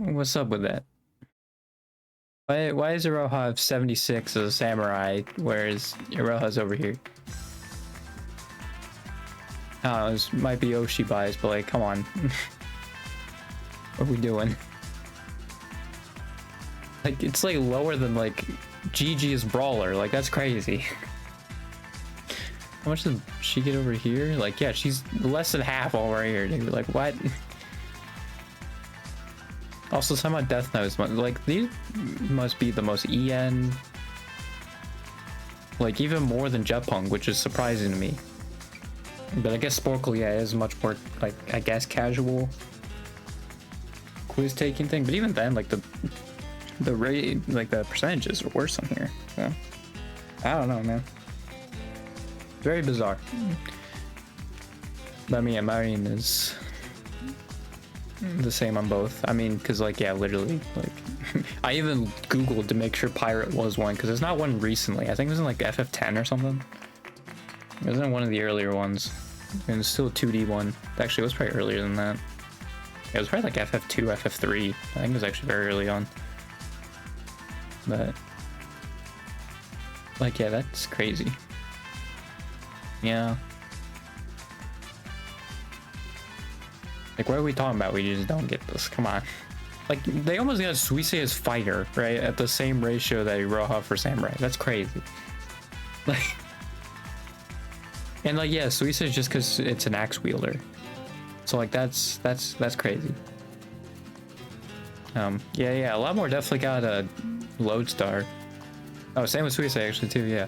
What's up with that? Why does Iroha have 76 as a samurai, whereas Iroha's over here? I don't know, this might be Oshi bias, but like, come on. What are we doing? Like, it's like lower than like GG's Brawler, like that's crazy. How much does she get over here? Like, yeah, she's less than half over here, dude. Like, what? Also, some of Death Notes, like, these must be the most EN, like, even more than Jetpunk, which is surprising to me. But I guess Sporkle, yeah, is much more, like, I guess, casual quiz taking thing. But even then, like, the rate, like, the percentages are worse on here. So, I don't know, man. Very bizarre. But I mean, yeah, Marine is the same on both. I mean, because like, yeah, literally, like, I even Googled to make sure Pirate was one, because there's not one recently. I think it was in like FF10 or something. It was in one of the earlier ones, and it's still a 2D one. Actually, it was probably earlier than that. It was probably like FF2, FF3. I think it was actually very early on. But like, yeah, that's crazy. Yeah. Like, what are we talking about? We just don't get this. Come on. Like, they almost got Suisei as fighter, right? At the same ratio that Iroha for samurai. That's crazy. Like, and like, yeah, Suisei is just because it's an axe wielder. So like, that's crazy. Yeah, a lot more definitely got a Lodestar. Oh, same with Suisei actually too. Yeah.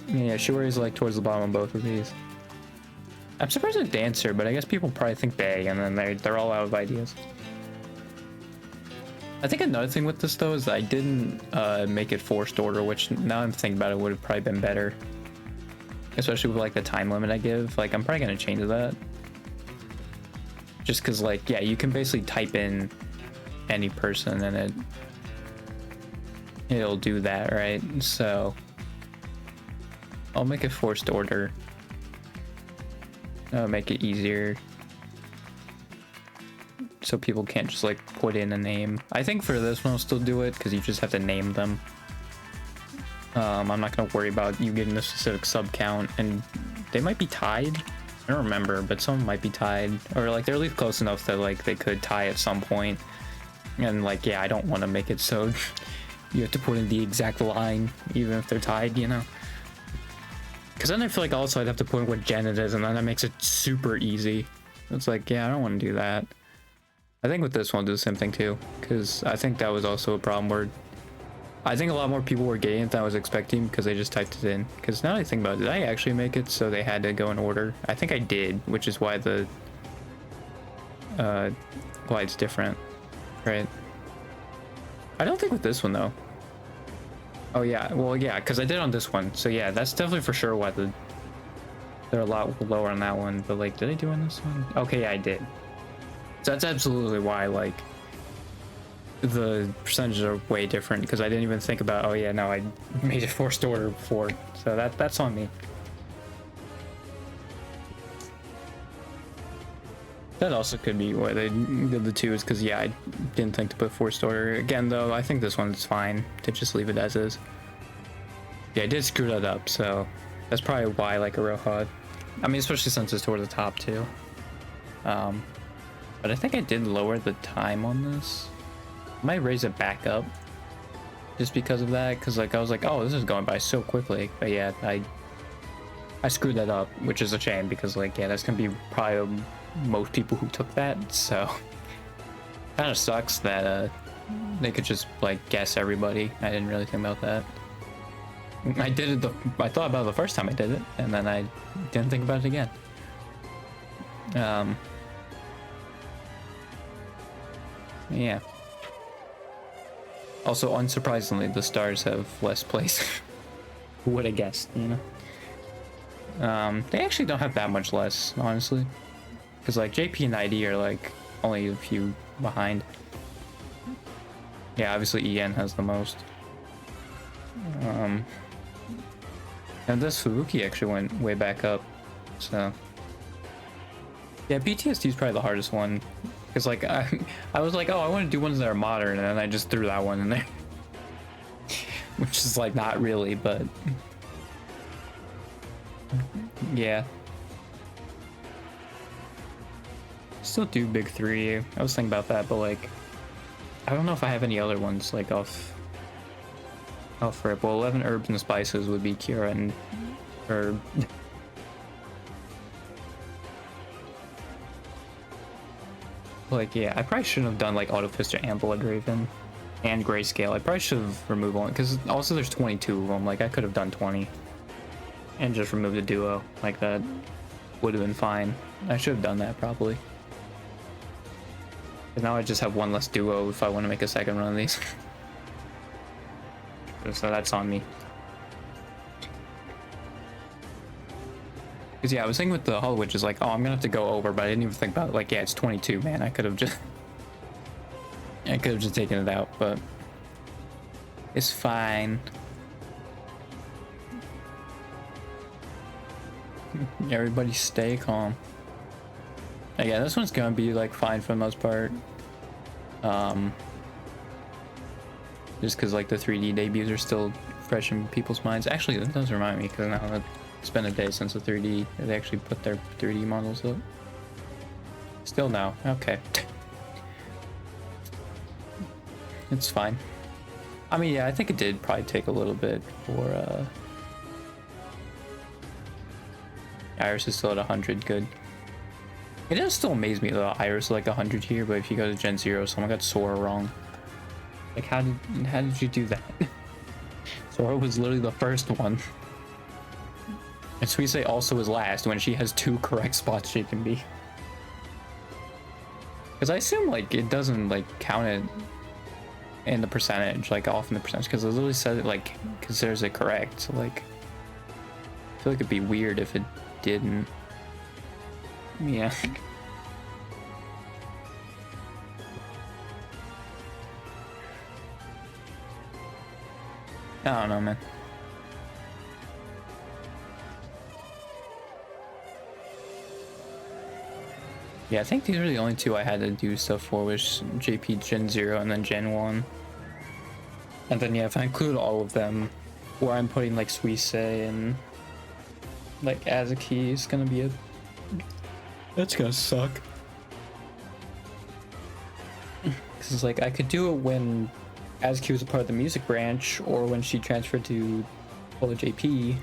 Yeah, Shiori's like towards the bottom of both of these. I'm surprised at Dancer, but I guess people probably think Bay, and then they're all out of ideas. I think another thing with this though is that I didn't make it forced order, which now I'm thinking about it would have probably been better. Especially with like the time limit I give. Like, I'm probably gonna change that. Just cause like, yeah, you can basically type in any person and it'll do that, right? So I'll make it forced order. Make it easier so people can't just like put in a name. I think for this one I'll still do it because you just have to name them. I'm not gonna worry about you getting a specific sub count, and they might be tied. I don't remember, but some might be tied, or like they're at least close enough that like they could tie at some point. And like, yeah, I don't want to make it so you have to put in the exact line even if they're tied, you know. Because then I feel like also I'd have to put in what gen it is, and then that makes it super easy. It's like, yeah, I don't want to do that. I think with this one, I'll do the same thing too, because I think that was also a problem where I think a lot more people were getting it than I was expecting because they just typed it in. Because now that I think about it, did I actually make it so they had to go in order? I think I did, which is why the why it's different, right? I don't think with this one though. Oh yeah, well yeah, because I did on this one. So yeah, that's definitely for sure why they're a lot lower on that one. But like, did I do on this one? Okay, yeah, I did. So that's absolutely why like the percentages are way different, because I didn't even think about, oh yeah, no, I made it forced order before. So that's on me. That also could be why they did the two, is because yeah, I didn't think to put forced order. Again though, I think this one's fine to just leave it as is. Yeah, I did screw that up, so that's probably why I like Iroha. I mean, especially since it's toward the top too. But I think I did lower the time on this. I might raise it back up just because of that, because like I was like, oh, this is going by so quickly. But yeah, I screwed that up, which is a shame, because like, yeah, that's gonna be probably most people who took that. So kind of sucks that they could just like guess everybody. I didn't really think about that. I did it I thought about it the first time I did it, and then I didn't think about it again. Yeah. Also, unsurprisingly, the stars have less place. Who would have guessed, you know? They actually don't have that much less, honestly. Because, like, JP and ID are, like, only a few behind. Yeah, obviously EN has the most. And this Fubuki actually went way back up, so... Yeah, PTSD is probably the hardest one. Because like I was like, oh, I want to do ones that are modern, and then I just threw that one in there. Which is like not really, but yeah. Still do big three. I was thinking about that, but like I don't know if I have any other ones like off rip. Well, 11 herbs and spices would be Kira and herb. Like, yeah, I probably shouldn't have done like Auto Fister and Blood Raven and Grayscale. I probably should have removed one because also there's 22 of them. Like, I could have done 20 and just removed the duo. Like, that would have been fine. I should have done that probably. But now I just have one less duo if I want to make a second run of these. So that's on me. Because yeah, I was thinking with the Hollow Witches, like, oh, I'm gonna have to go over, but I didn't even think about it. Like, yeah, it's 22, man. I could have just taken it out, but it's fine. Everybody stay calm. Yeah, this one's gonna be like fine for the most part. Just because like the 3D debuts are still fresh in people's minds. Actually, that does remind me, because now that it's been a day since the 3D, they actually put their 3D models up. Still now, okay. It's fine. I mean, yeah, I think it did probably take a little bit for Iris is still at 100, good. It does still amaze me though, Iris is like 100 here, but if you go to Gen 0, someone got Sora wrong. Like, how did you do that? Sora was literally the first one. And Suisei also was last when she has 2 correct spots she can be. Because I assume like it doesn't like count it in the percentage, like off in the percentage, because it literally said it like considers it correct. So like I feel like it'd be weird if it didn't. Yeah. I don't know, man. Yeah, I think these are the only 2 I had to do stuff for, was JP Gen 0 and then Gen 1. And then yeah, if I include all of them, where I'm putting like Suisei and like Azuki, is gonna be that's gonna suck. Cause like I could do it when Azuki was a part of the music branch, or when she transferred to Polo JP.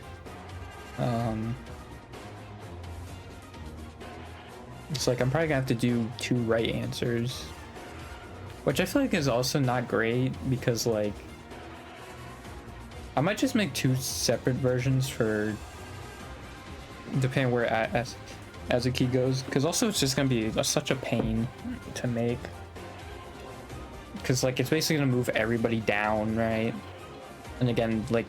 It's like I'm probably gonna have to do 2 right answers, which I feel like is also not great, because like I might just make 2 separate versions for depending where Azuki goes, because also it's just gonna be such a pain to make, because like it's basically gonna move everybody down, right? And again, like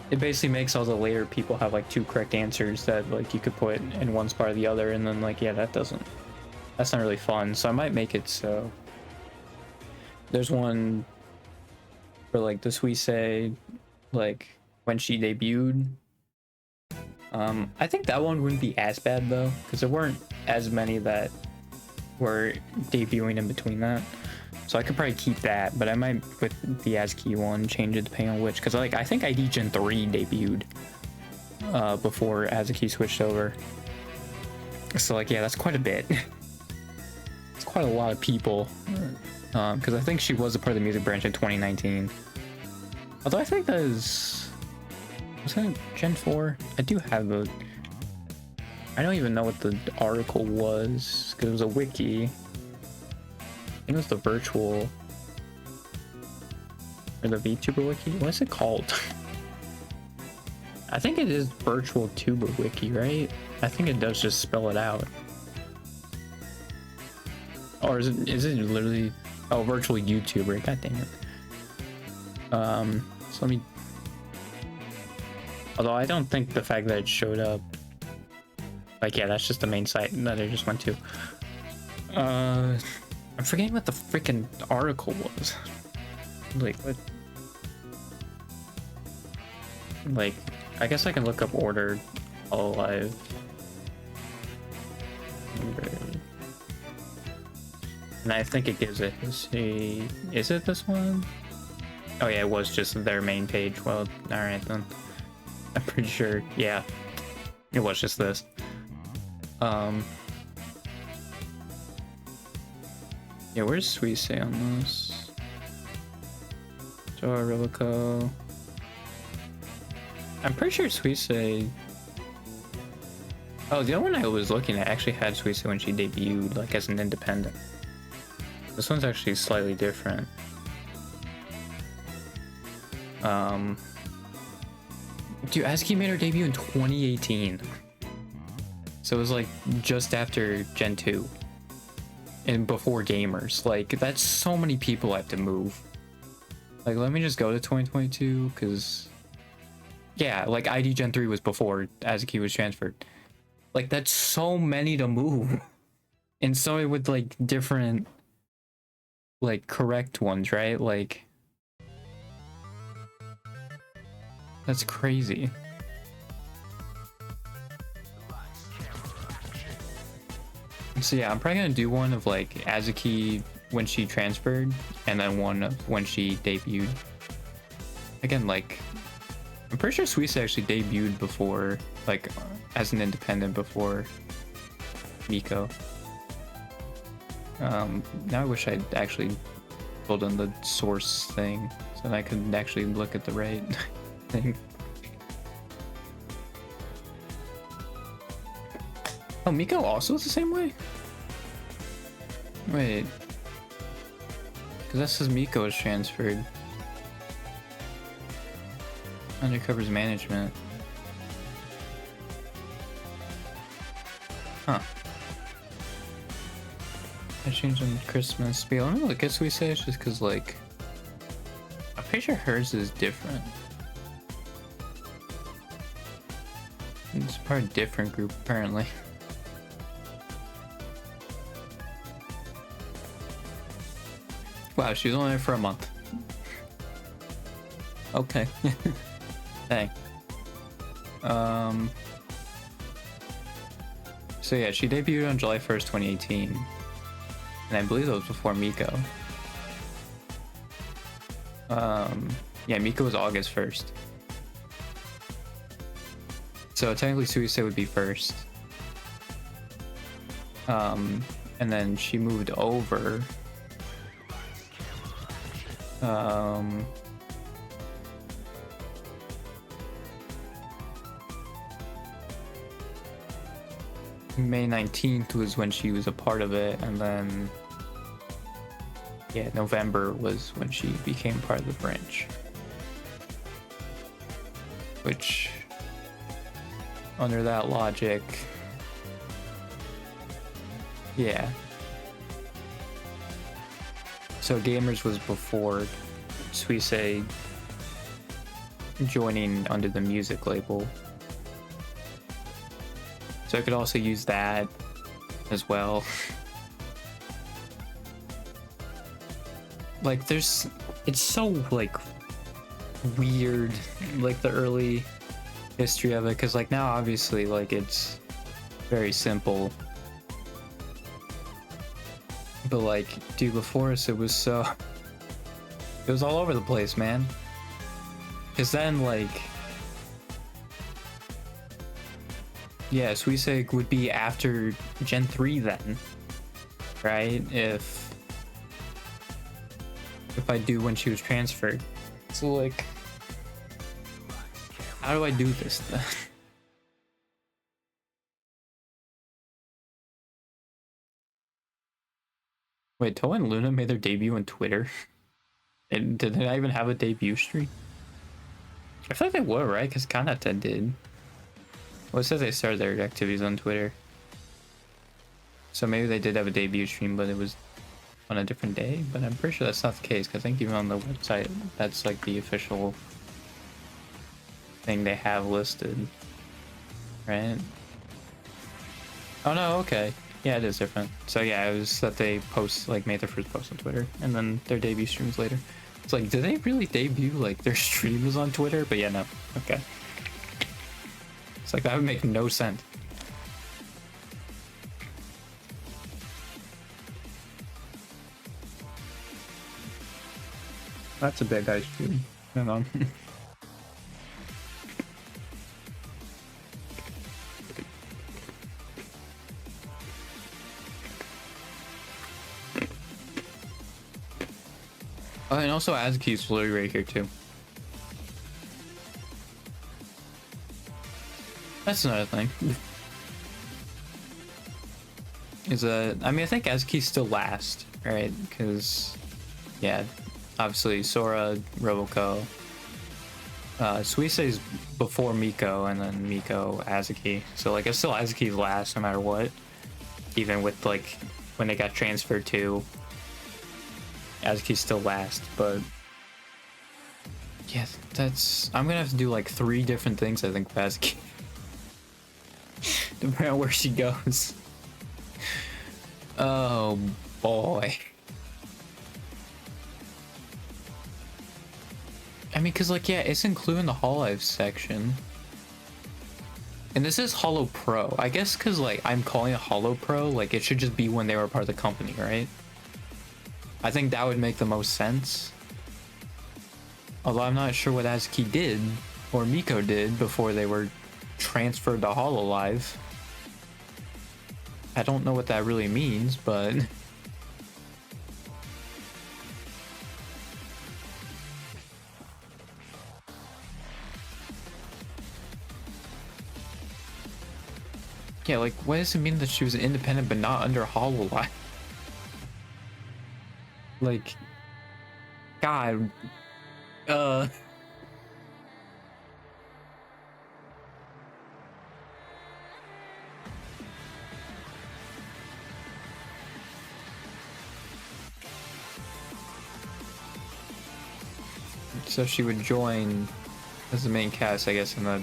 it basically makes all the later people have like 2 correct answers that like you could put in one spot or the other, and then like, yeah, that's not really fun. So I might make it so there's one for like the Suisei, like when she debuted. I think that one wouldn't be as bad though, because there weren't as many that were debuting in between that. So I could probably keep that, but I might, with the Azuki one, change it depending on which, because like I think ID Gen 3 debuted before Azuki switched over. So like, yeah, that's quite a bit. It's quite a lot of people, because I think she was a part of the music branch in 2019. Although I think that was that Gen 4? I do have a, I don't even know what the article was, because it was a wiki. I think it was the virtual, or the VTuber wiki. What is it called? I think it is virtual tuber wiki, right? I think it does just spell it out. Or is it literally, oh, virtual YouTuber, god dang it. So let me, although I don't think the fact that it showed up, like, yeah, that's just the main site that I just went to. I'm forgetting what the freaking article was. Like, what? Like, I guess I can look up Order Alive. And I think it gives a history. Is it this one? Oh yeah, it was just their main page. Well, alright then. I'm pretty sure, yeah. It was just this. Yeah, where's Suisse on this? Joa Rillico. I'm pretty sure Suisse. Oh, the other one I was looking at actually had Suisse when she debuted, like as an independent. This one's actually slightly different. Dude, Azuki made her debut in 2018. So it was like just after Gen 2. And before Gamers. Like, that's so many people I have to move. Like, let me just go to 2022, because... Yeah, like, ID Gen 3 was before Azuki was transferred. Like, that's so many to move. And so with, like, different... Like, correct ones, right? Like... That's crazy. So yeah, I'm probably gonna do one of like Azuki when she transferred, and then one of when she debuted. Again, like, I'm pretty sure Suisse actually debuted before, like, as an independent before Miko. Now I wish I'd actually pulled on the source thing so that I could actually look at the right thing. Oh, Miko also is the same way? Wait. Because that says Miko is transferred. Undercover's management. Huh. I changed on Christmas. But let me look at Suisse just because, like, I'm pretty sure hers is different. It's part of a different group, apparently. Wow, she was only there for a month. Okay. Dang. So yeah, she debuted on July 1st, 2018. And I believe that was before Miko. Yeah, Miko was August 1st. So technically Suisse would be first. And then she moved over. May 19th was when she was a part of it, and then yeah, November was when she became part of the branch. Which, under that logic, yeah. So Gamers was before Suisse joining under the music label. So I could also use that as well. Like, it's so, like, weird, like, the early history of it, because, like, now, obviously, like, it's very simple. But, like, dude, before us, it was so... It was all over the place, man. Because then, like... Yeah, Suisse would be after Gen 3 then, right? If I do when she was transferred. So, like, how do I do this then? Wait, Toa and Luna made their debut on Twitter? And did they even have a debut stream? I feel like they were, right? Because Kanata did. Well, it says they started their activities on Twitter. So maybe they did have a debut stream, but it was on a different day. But I'm pretty sure that's not the case, because I think even on the website, that's like the official thing they have listed. Right? Oh no, okay. Yeah, it is different. So yeah, it was that they made their first post on Twitter, and then their debut streams later. It's like, did they really debut, like, their stream was on Twitter? But yeah, no. Okay. It's like, that would make no sense. That's a big ice cube. Hang on. Oh, and also Azuki's literally right here too. That's another thing. Is that, I mean, I think Azuki's still last, right? Because, yeah, obviously Sora, Roboco. Suise's before Miko, and then Miko, Azuki. So, like, it's still Azuki's last no matter what. Even with, like, when they got transferred to, Azuki's still last, but yeah, that's, I'm gonna have to do like 3 different things, I think, with Azuki. Depending on where she goes. Oh boy. I mean, cause like, yeah, it's including the Hololive section. And this is Holo Pro. I guess cause like, I'm calling it Holo Pro, like it should just be when they were part of the company, right? I think that would make the most sense. Although I'm not sure what Azuki did, or Miko did, before they were transferred to Hololive. I don't know what that really means, but... yeah, like, what does it mean that she was independent but not under Hololive? Like... God... So she would join as the main cast, I guess, in the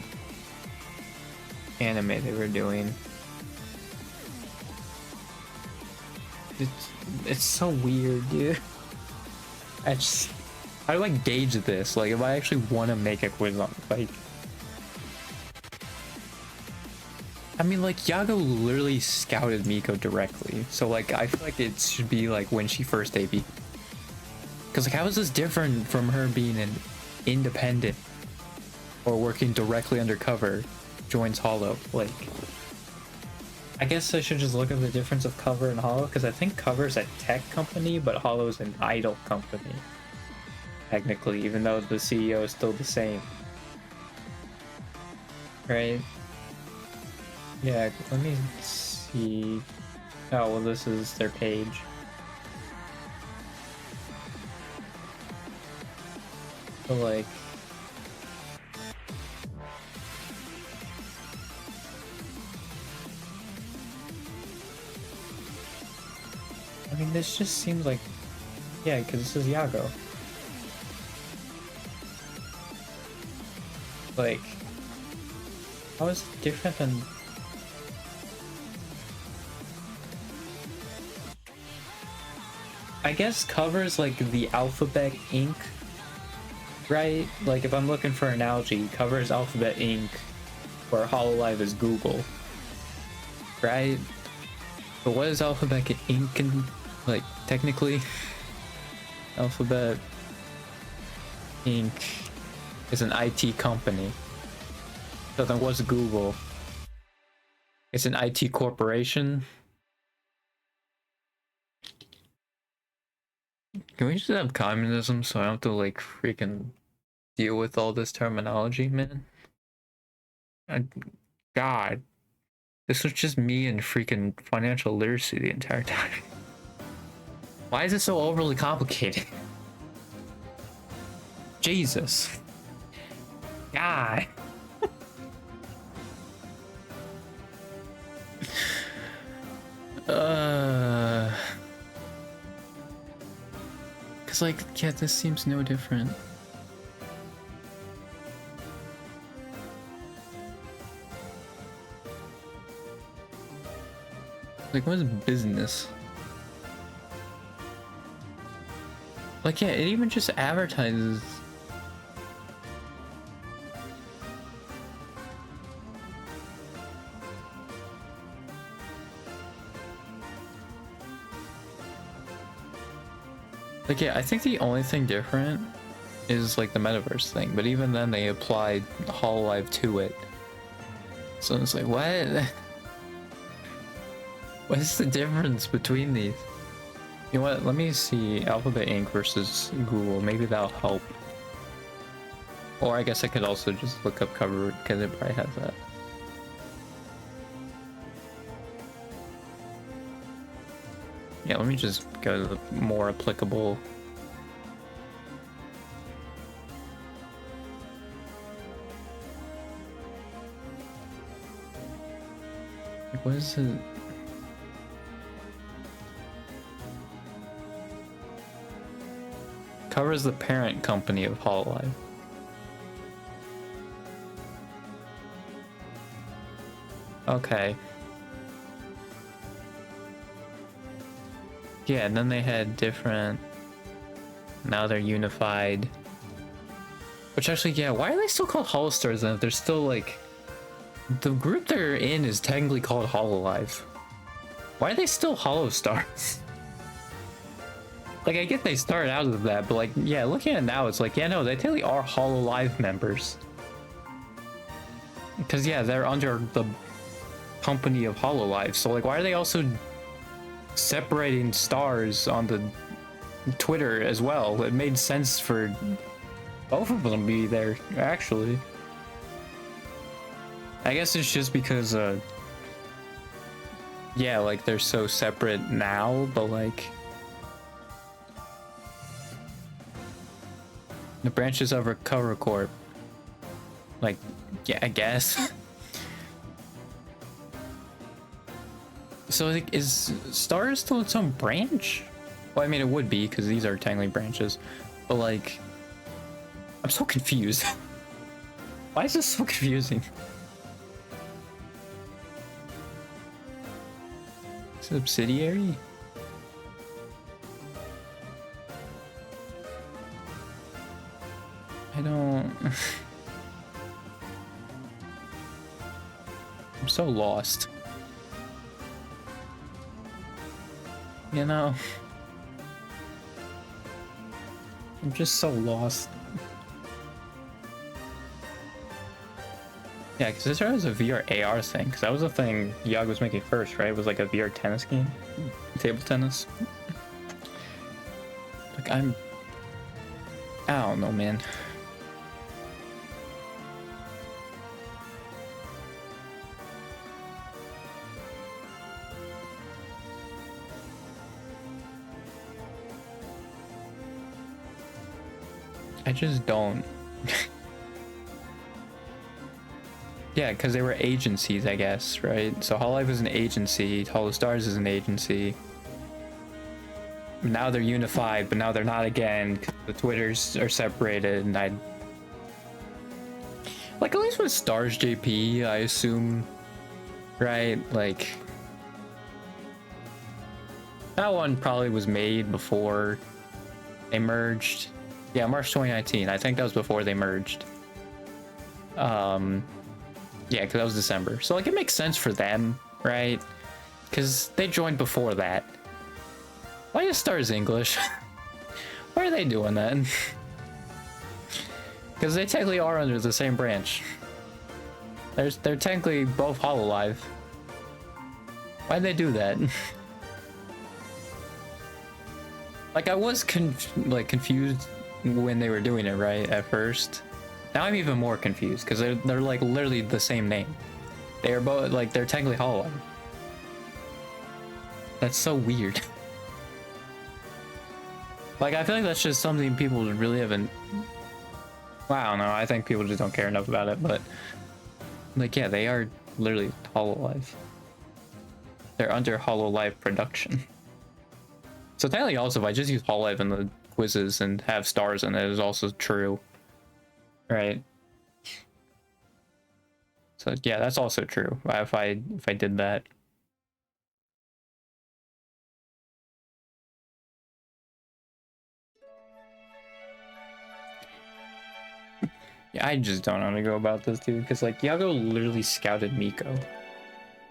anime they were doing. It's so weird, dude. I just... how do I gauge this? Like, if I actually want to make a quiz on, like... I mean, like, Yago literally scouted Miko directly. So, like, I feel like it should be, like, when she first debuted. Because, like, how is this different from her being an independent or working directly undercover, joins Holo? Like, I guess I should just look at the difference of Cover and Holo, because I think Cover's a tech company, but Holo's an idol company. Technically, even though the CEO is still the same. Right? Yeah, let me see. Oh, well, this is their page. So, like... I mean, this just seems like... yeah, because this is Yago. Like... how is it different than... I guess Cover's like the Alphabet Inc., right? Like, if I'm looking for an analogy, Cover's Alphabet Inc., where Hololive is Google, right? But what is Alphabet Inc. in, like, technically? Alphabet Inc. is an IT company. So then what's Google? It's an IT corporation. Can we just have communism so I don't have to, like, freaking deal with all this terminology, man? God. This was just me and freaking financial literacy the entire time. Why is it so overly complicated? Jesus. God. Cause like, yeah, this seems no different. Like, what is business? Like, yeah, it even just advertises. Like, yeah, I think the only thing different is like the metaverse thing, but even then they applied Hololive to it. So it's like, what? What is the difference between these? You know what? Let me see Alphabet Inc. versus Google. Maybe that'll help. Or I guess I could also just look up cover because it probably has that. Yeah, let me just go to the more applicable. What is it? Covers the parent company of Hololive. Okay. Yeah, and then they had different. Now they're unified. Which actually, yeah, why are they still called Holostars then if they're still like. The group they're in is technically called Hololive. Why are they still Holostars? Like, I get they started out of that, but like, yeah, looking at it now, it's like, yeah, no, they technically are Hololive members. Because, yeah, they're under the company of Hololive, so like, why are they also separating stars on the Twitter as well? It made sense for both of them to be there, actually. I guess it's just because, yeah, like, they're so separate now, but like, the branches of Recover Corp. Like, yeah, I guess. So, like, is Star still its own branch? Well, I mean, it would be, because these are technically branches. But, like, I'm so confused. Why is this so confusing? Subsidiary? I don't... I'm so lost. You know? I'm just so lost. Yeah, because this was a VR AR thing, because that was the thing Yag was making first, right? It was like a VR tennis game? Table tennis? Like, I don't know, man. I just don't. Yeah, because they were agencies, I guess, right? So Hololive is an agency, Holostars is an agency. Now they're unified, but now they're not again, because the Twitters are separated, and like, at least with Stars JP, I assume, right? Like, that one probably was made before they merged. Yeah, March 2019. I think that was before they merged. Yeah, because that was December. So, like, it makes sense for them, right? Because they joined before that. Why is Stars English? Why are they doing that? Because they technically are under the same branch. They're technically both Hololive. Why'd they do that? Like, I was confused when they were doing it, right, at first. Now I'm even more confused, because they're like literally the same name. They are both, like, they're technically Hololive. That's so weird. Like, I feel like that's just something people really haven't... Well, I don't know, I think people just don't care enough about it, but... Like, yeah, they are literally Hololive. They're under Hololive production. So technically also, if I just use Hololive in the quizzes and have stars in it, is also true. Right? So yeah, that's also true, if I did that. Yeah, I just don't know how to go about this, dude, because like Yago literally scouted Miko.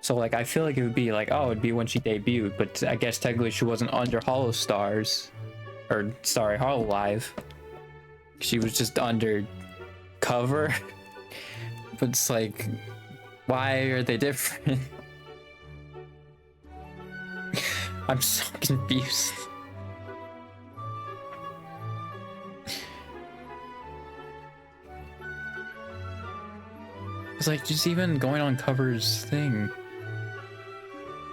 So like I feel like it would be like, oh, it'd be when she debuted, but I guess technically she wasn't under Holostars. Or sorry, Hololive. She was just under cover. But it's like, why are they different? I'm so confused. It's like just even going on cover's thing.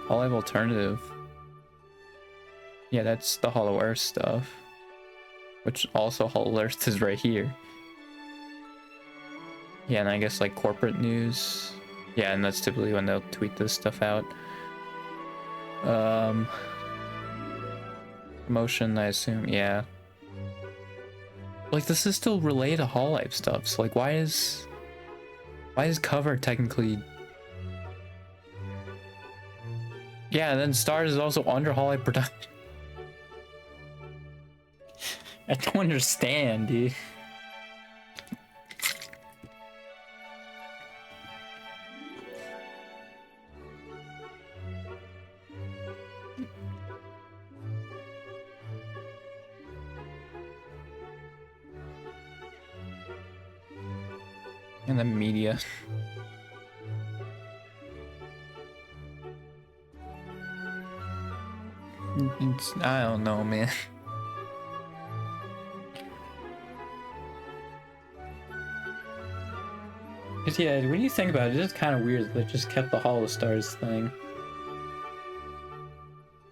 Hololive Alternative. Yeah, that's the Hollow Earth stuff. Which also Hollow Earth is right here. Yeah, and I guess like corporate news. Yeah, and that's typically when they'll tweet this stuff out. Promotion, I assume, yeah. Like this is still related to Hololive stuff, so like why is cover technically? Yeah, and then Stars is also under Hololive production. I don't understand, dude. And the media. I don't know, man. Cause yeah, when you think about it, it's kind of weird that they just kept the Hollow Stars thing.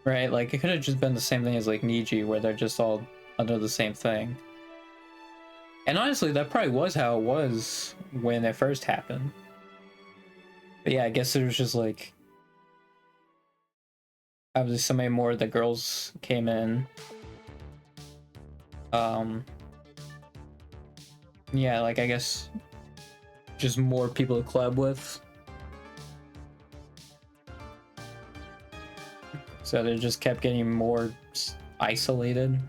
Right, like it could have just been the same thing as like Niji, where they're just all under the same thing. And honestly, that probably was how it was when it first happened. But yeah, I guess it was just like obviously so many more of the girls came in. Yeah, like I guess just more people to collab with. So they just kept getting more isolated.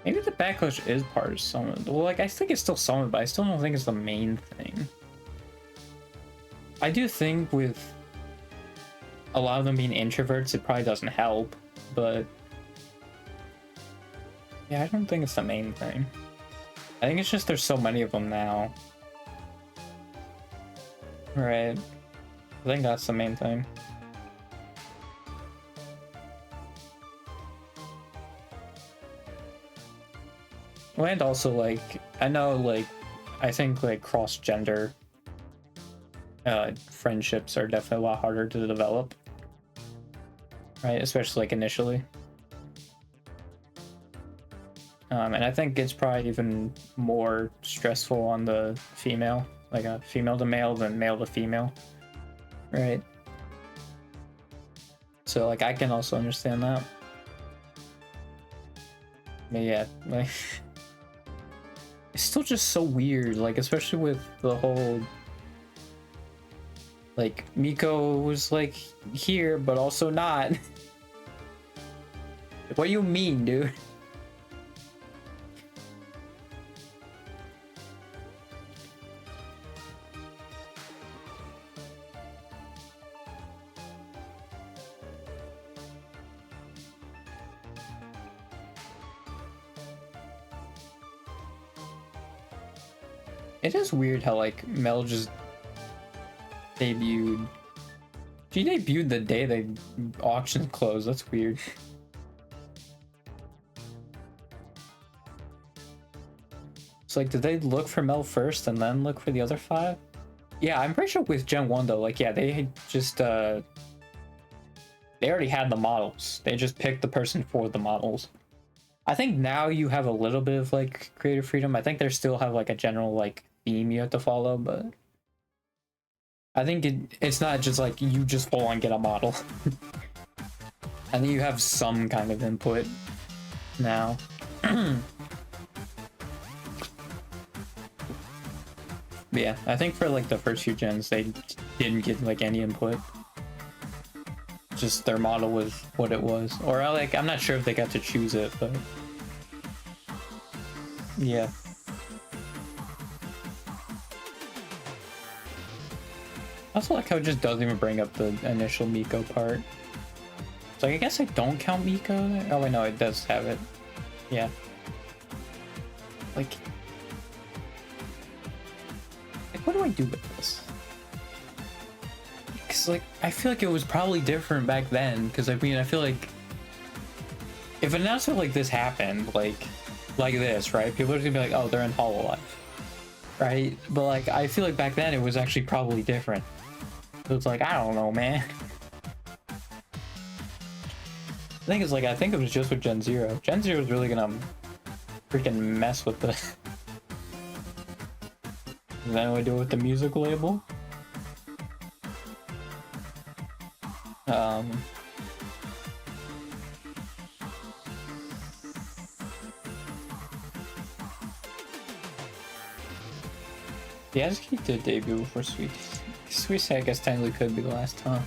Maybe the backlash is part of some of it. Well, like I think it's still some of it, but I still don't think it's the main thing. I do think with a lot of them being introverts, it probably doesn't help, but yeah, I don't think it's the main thing. I think it's just there's so many of them now. Right. I think that's the main thing. Well, and also, like, I know, like, I think, like, cross-gender friendships are definitely a lot harder to develop. Right? Especially, like, initially. And I think it's probably even more stressful on the female. Like, a female to male than male to female. Right? So, like, I can also understand that. But yeah, like... It's still just so weird, like, especially with the whole... Like, Miko was, like, here, but also not. What do you mean, dude? It is weird how, like, Mel just debuted. She debuted the day the auction closed. That's weird. It's like, did they look for Mel first and then look for the other 5? Yeah, I'm pretty sure with Gen 1 though, like, yeah, they just, they already had the models. They just picked the person for the models. I think now you have a little bit of, like, creative freedom. I think they still have, like, a general, like, theme you have to follow, but I think it's not just like you just full on get a model. I think you have some kind of input now. But yeah, I think for like the first few gens they didn't get like any input. Just their model was what it was. Or like I'm not sure if they got to choose it, but yeah. I also like how it just doesn't even bring up the initial Miko part. So I guess I don't count Miko. Oh wait, no, it does have it. Yeah. Like what do I do with this? Because like I feel like it was probably different back then. Because I mean I feel like if an announcement like this happened, like this, right? People are gonna be like, oh, they're in Hololive, right? But like I feel like back then it was actually probably different. So it's like I don't know, man. The thing is, like, I think it was just with Gen Zero. Gen Zero is really gonna freaking mess with the. Then we do it with the music label. The Azuki did debut before Sweet. Sweet, I guess technically could be the last time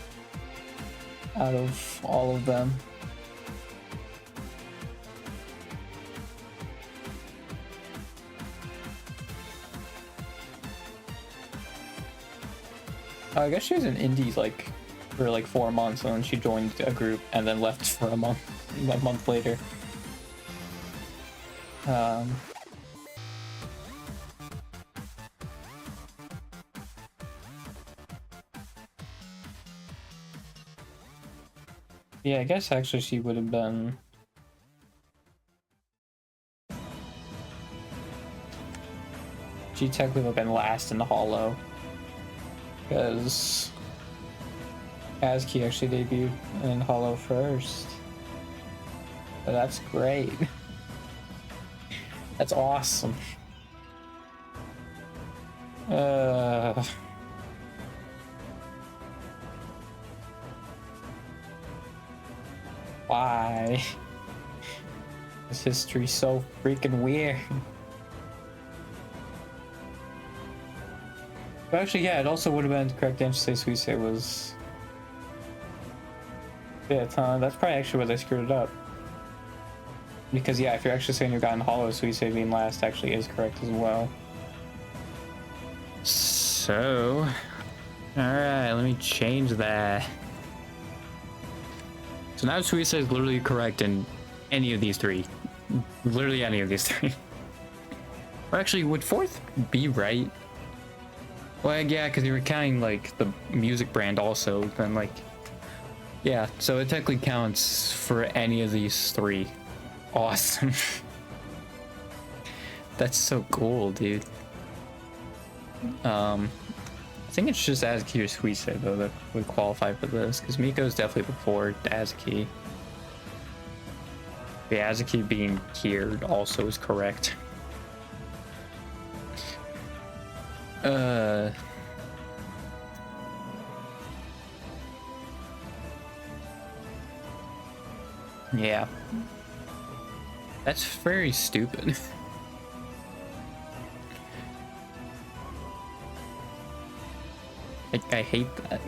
out of all of them. I guess she was in indie like for like 4 months, and then she joined a group and then left for a month later. Yeah, I guess actually she would have been. She technically would have been last in the Hollow. Because Azuki actually debuted in Hollow first. But that's great. That's awesome. Why? This history's so freaking weird. But actually, yeah, it also would have been correct answer to say Suisei was. Yeah, that's probably actually where they screwed it up. Because, yeah, if you're actually saying you got in Hollow, Suisei being last actually is correct as well. So. Alright, let me change that. So now Suisei is literally correct in any of these three. Literally any of these three. Or actually, would fourth be right? Well, yeah, because you were counting, like, the music brand also, then, like... Yeah, so it technically counts for any of these three. Awesome. That's so cool, dude. I think it's just Azuki or Suisei, though, that would qualify for this, because Miko is definitely before Azuki. The Azuki being here also is correct. Yeah. That's very stupid. I hate that.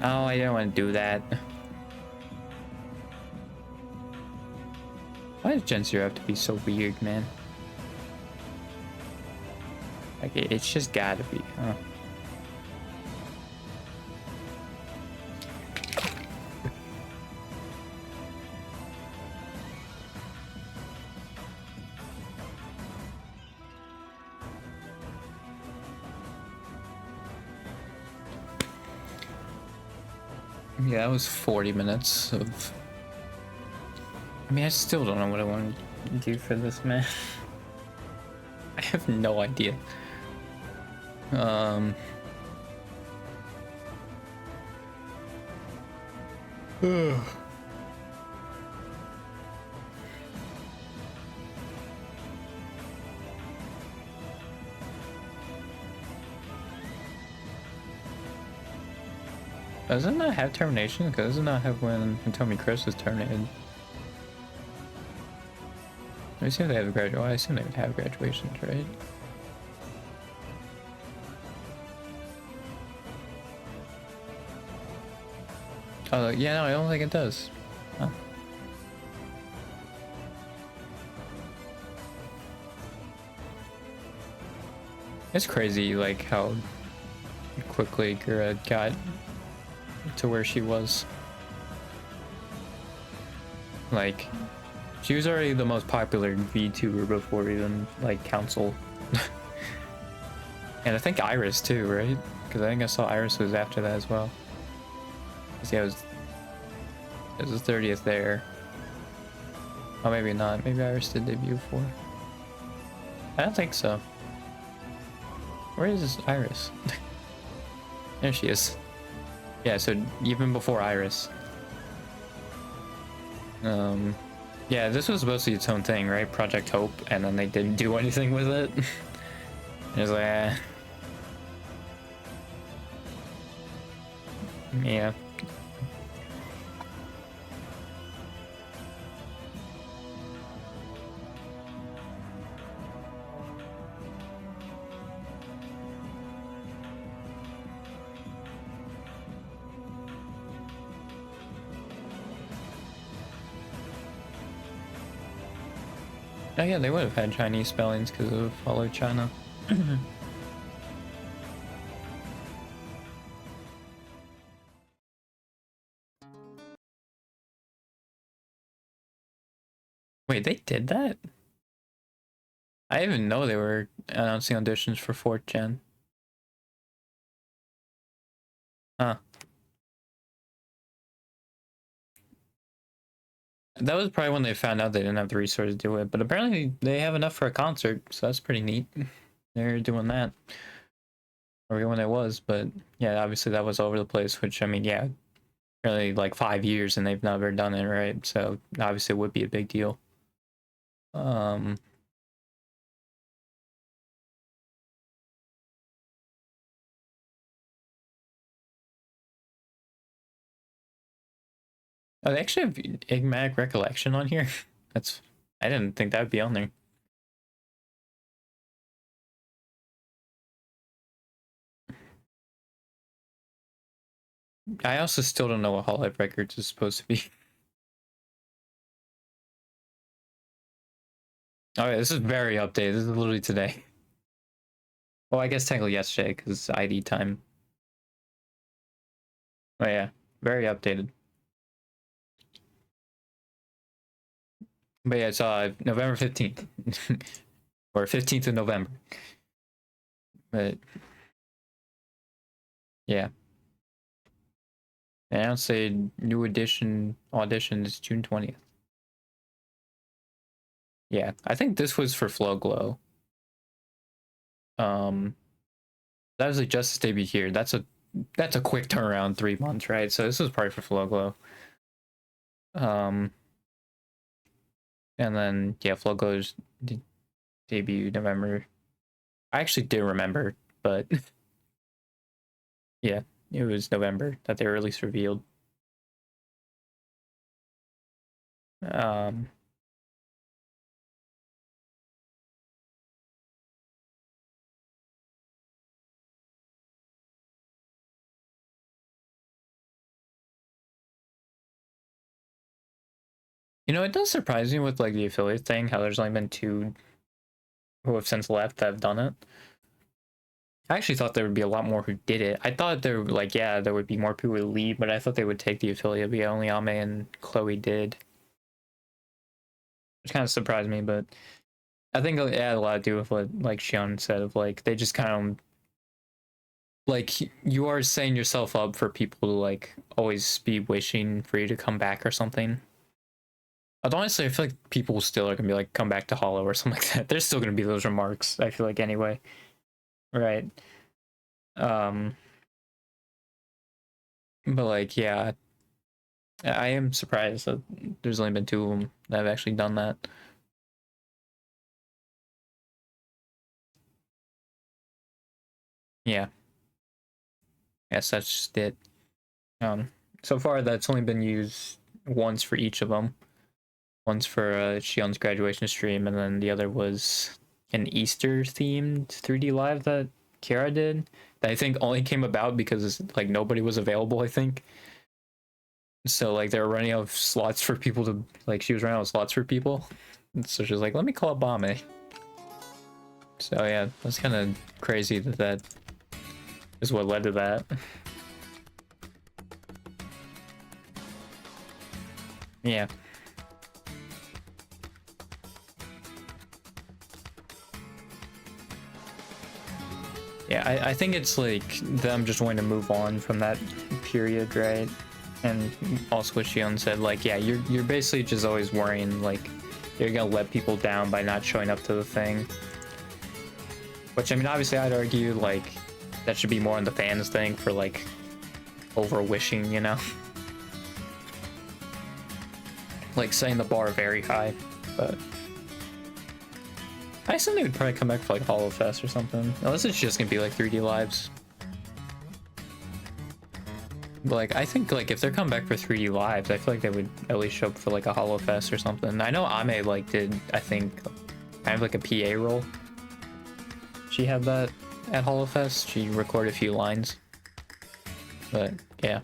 Oh, I don't want to do that. Why does Gen Zero have to be so weird, man? Like, it's just gotta be, huh? Yeah, that was 40 minutes of... I mean, I still don't know what I want to do for this, man. I have no idea. Does it not have termination? Because does it not have when Hitomi Chris was terminated? Let me see if they have a graduation. I assume they would have graduations, right? Yeah, no, I don't think it does. Huh. It's crazy, like, how quickly Gura got to where she was. Like, she was already the most popular VTuber before even, like, Council. And I think Iris too, right? Because I think I saw Iris was after that as well. See, it was the 30th there. Oh, maybe not. Maybe Iris did debut for. I don't think so. Where is Iris? There she is. Yeah, so even before Iris. Yeah, this was supposed to be its own thing, right? Project Hope, and then they didn't do anything with it. It was like, yeah. Oh yeah, they would have had Chinese spellings because of Follow China. Wait, they did that? I didn't even know they were announcing auditions for 4th Gen. Huh. That was probably when they found out they didn't have the resources to do it, but apparently they have enough for a concert, so that's pretty neat. They're doing that. Or when it was, but yeah, obviously that was all over the place, which, I mean, yeah, really like 5 years and they've never done it, right? So obviously it would be a big deal. Oh, they actually have Enigmatic Recollection on here. That's, I didn't think that would be on there. I also still don't know what Hololive Records is supposed to be. Oh yeah, this is very updated. This is literally today. Well, I guess technically yesterday because ID time. Oh yeah, very updated. But yeah, it's November 15th. Or 15th of November. But yeah. And I'll say new edition audition is June 20th. Yeah, I think this was for Flow Glow. That was a Justice debut here. That's a quick turnaround, 3 months, right? So this was probably for Flow Glow. And then yeah, Flow Glow's debut November. I actually did remember, but yeah, it was November that they were at least revealed. You know, it does surprise me with like the affiliate thing, how there's only been 2 who have since left that have done it. I actually thought there would be a lot more who did it. I thought there, like, yeah, there would be more people who leave, but I thought they would take the affiliate. But yeah, only Ame and Chloe did, which kind of surprised me. But I think it had a lot to do with what, like Shion said, of like they just kind of like you are setting yourself up for people to like always be wishing for you to come back or something. But honestly, I feel like people still are gonna be like, come back to Hollow or something like that. There's still gonna be those remarks. I feel like anyway, right? But like, yeah, I am surprised that there's only been 2 of them that have actually done that. Yeah, yes, that's just it. So far that's only been used once for each of them. Once for Shion's graduation stream, and then the other was an Easter themed 3D live that Kiara did. That I think only came about because like nobody was available. I think. So like they were running out of slots for people to like. She was running out of slots for people, and so she was like, "Let me call up Bame." So yeah, that's kind of crazy that that is what led to that. Yeah. Yeah, I think it's like them just wanting to move on from that period, right? And also what Shion said, like, yeah, you're basically just always worrying like you're gonna let people down by not showing up to the thing. Which I mean, obviously, I'd argue like that should be more on the fans thing for like over wishing, you know, like setting the bar very high. But I assume they would probably come back for like Hollow Fest or something, unless it's just gonna be like 3D lives. But like I think like if they're coming back for 3D lives, I feel like they would at least show up for like a Hollow Fest or something. I know Ame like did, I think, kind of like a PA role. She had that at Hollow Fest. She recorded a few lines. But yeah.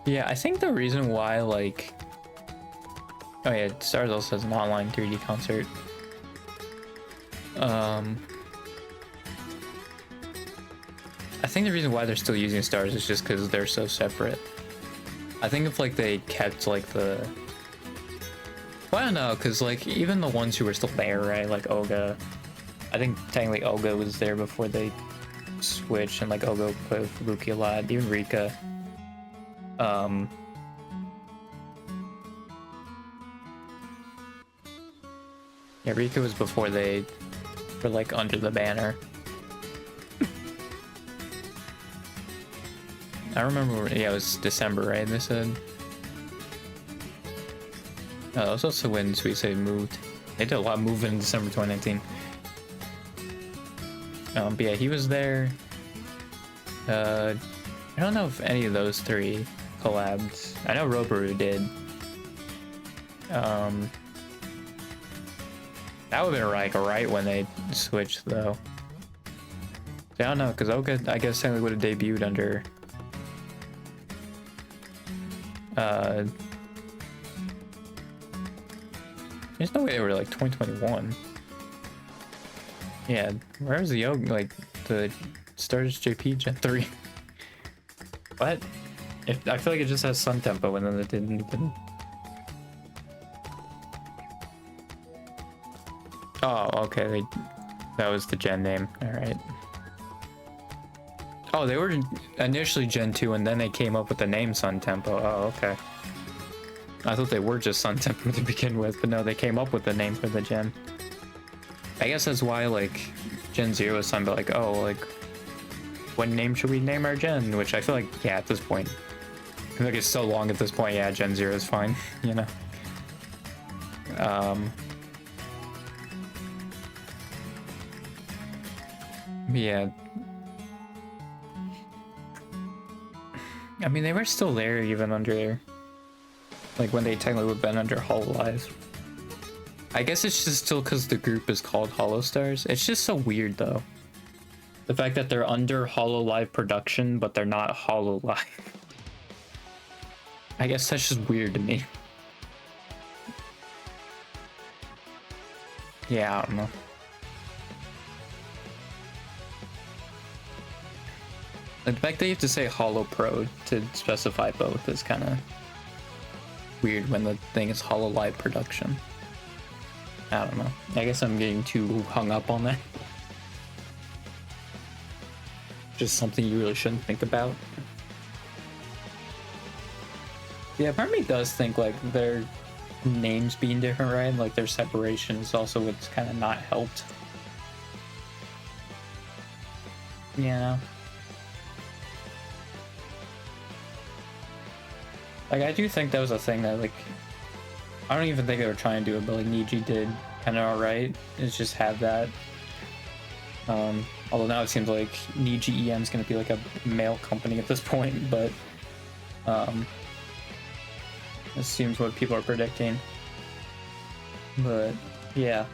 Yeah, I think the reason why, like... Oh yeah, Stars also has an online 3D concert. I think the reason why they're still using Stars is just because they're so separate. I think if, like, they kept, like, the... Well, I don't know, because, like, even the ones who were still there, right? Like, Oga. I think technically Oga was there before they switched, and, like, Oga played with Luki a lot. Even Rika. Yeah, Rika was before they were like under the banner. I remember, yeah, it was December, right? They said. Oh, that was also when Sweet City moved. They did a lot of moving in December 2019. But yeah, he was there. I don't know if any of those three collabed. I know Roboru did. That would have been like right when they switched though. I don't know, because Oga, I guess, technically would have debuted under there's no way they were like 2021. Yeah, where's the Oga, like the Stars JP Gen 3? What? I feel like it just has Sun Tempo and then it didn't even. Oh, okay. That was the gen name. All right. Oh, they were initially Gen 2 and then they came up with the name Sun Tempo. Oh, okay. I thought they were just Sun Tempo to begin with, but no, they came up with the name for the gen. I guess that's why, like, Gen 0 is something like, oh, like, what name should we name our gen? Which I feel like, yeah, at this point, I feel like it's so long at this point, yeah, Gen 0 is fine, you know? Yeah. I mean, they were still there even under, like, when they technically would have been under Hololive. I guess it's just still because the group is called Holostars. It's just so weird, though. The fact that they're under Hololive production, but they're not Hololive. I guess that's just weird to me. Yeah, I don't know. The fact that you have to say Holo Pro to specify both is kind of weird when the thing is Hololive production. I don't know. I guess I'm getting too hung up on that. Just something you really shouldn't think about. Yeah, part of me does think like their names being different, right? Like their separation is also what's kind of not helped. You know? Like, I do think that was a thing that, like, I don't even think they were trying to do it, but, like, Niji did kind of alright, is just have that. Although now it seems like Niji EM is going to be, like, a male company at this point, but, This seems what people are predicting. But yeah,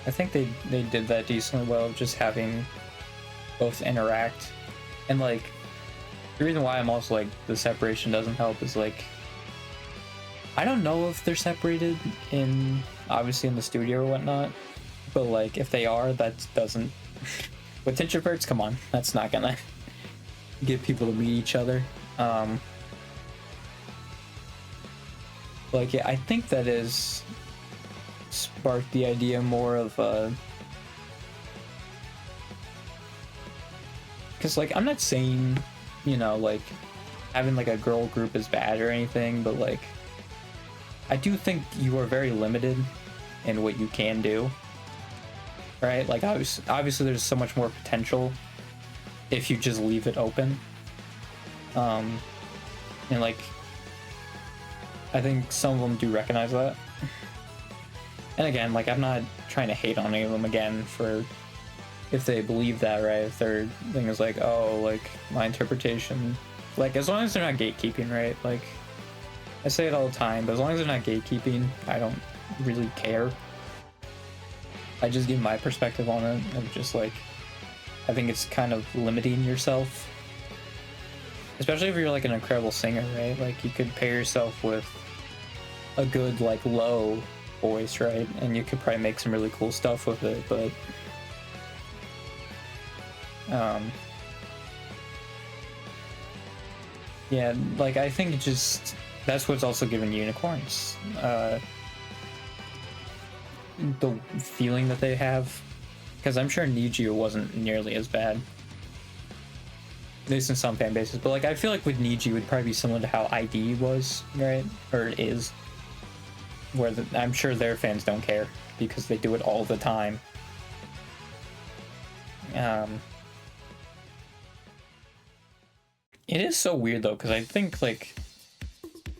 I think they did that decently well, just having both interact. And like, the reason why I'm also like the separation doesn't help is like, I don't know if they're separated in obviously in the studio or whatnot, but like if they are, that doesn't with introverts, come on, that's not gonna get people to meet each other. Like, yeah, I think that is sparked the idea more of because like I'm not saying, you know, like having like a girl group is bad or anything, but like I do think you are very limited in what you can do, right? Like obviously there's so much more potential if you just leave it open. And like I think some of them do recognize that. And again, like I'm not trying to hate on any of them again for if they believe that, right? If their thing is like, oh, like my interpretation, like as long as they're not gatekeeping, right? Like I say it all the time, but as long as they're not gatekeeping, I don't really care. I just give my perspective on it of just like, I think it's kind of limiting yourself. Especially if you're like an incredible singer, right? Like you could pair yourself with a good like low voice, right? And you could probably make some really cool stuff with it, but yeah, like I think it just that's what's also given unicorns the feeling that they have, because I'm sure Nijio wasn't nearly as bad, at least in some fan bases, but like I feel like with Niji it would probably be similar to how ID was, right? Or it is, where I'm sure their fans don't care because they do it all the time. It is so weird though, because I think like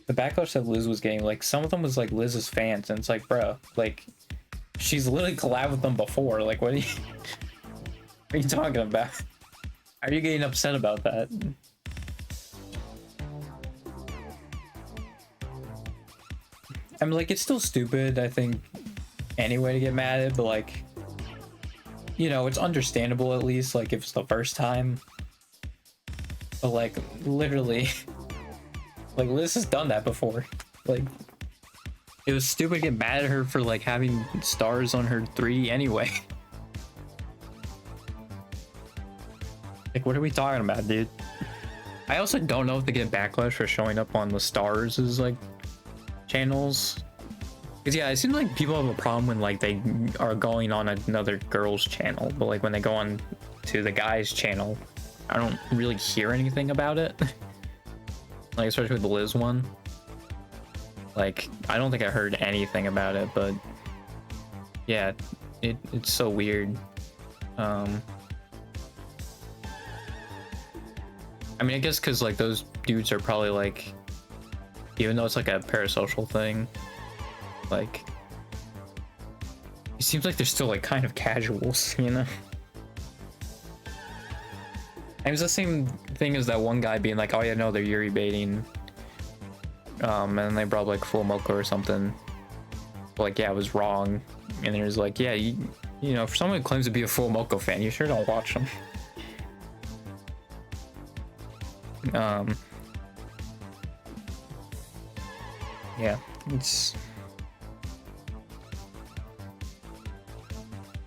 the backlash that Liz was getting, like some of them was like Liz's fans, and it's like, bro, like she's literally collabed with them before. Like, what are you talking about? Are you getting upset about that? I mean, like, it's still stupid, I think, anyway, to get mad at, but like, you know, it's understandable at least, like, if it's the first time. But like, literally, like, Liz has done that before. Like, it was stupid to get mad at her for like having stars on her 3 anyway. Like, what are we talking about, dude? I also don't know if they get backlash for showing up on the stars as like channels. Because yeah, it seems like people have a problem when like they are going on another girl's channel, but like when they go on to the guy's channel, I don't really hear anything about it. Like especially with the Liz one. Like I don't think I heard anything about it, but yeah, it's so weird. I mean, I guess because like those dudes are probably like, even though it's like a parasocial thing, like it seems like they're still like kind of casuals, you know? And it was the same thing as that one guy being like, oh yeah, no, they're Yuri baiting. And then they brought like Full Mocha or something. Like, yeah, it was wrong. And he was like, yeah, you know, for someone who claims to be a Full Mocha fan, you sure don't watch them. Yeah, it's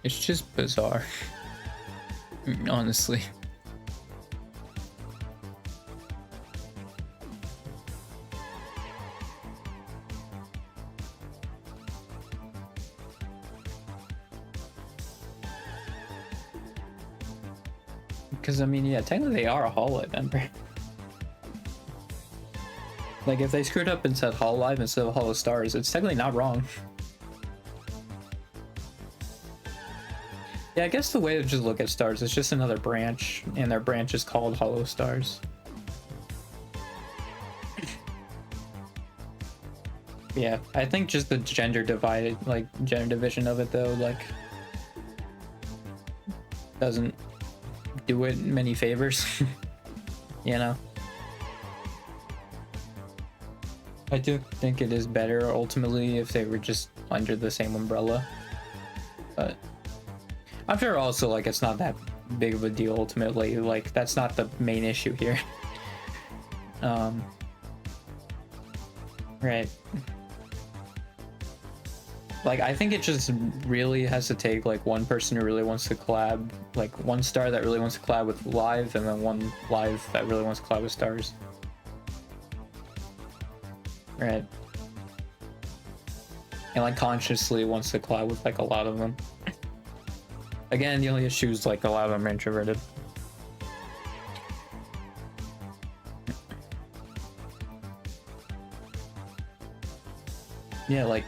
just bizarre, honestly. Because I mean, yeah, technically they are a Hololive member. Like, if they screwed up and said Hololive instead of Hollow Stars, it's technically not wrong. Yeah, I guess the way to just look at Stars is just another branch, and their branch is called Hollow Stars. Yeah, I think just the gender divided, like, gender division of it, though, like, doesn't do it many favors, you know? I do think it is better ultimately if they were just under the same umbrella, but I'm sure also like it's not that big of a deal ultimately. Like that's not the main issue here. Right. Like I think it just really has to take like one person who really wants to collab, like one star that really wants to collab with Live, and then one Live that really wants to collab with Stars. Right. And like consciously wants to collab with like a lot of them. Again, the only issue is like a lot of them are introverted. Yeah, like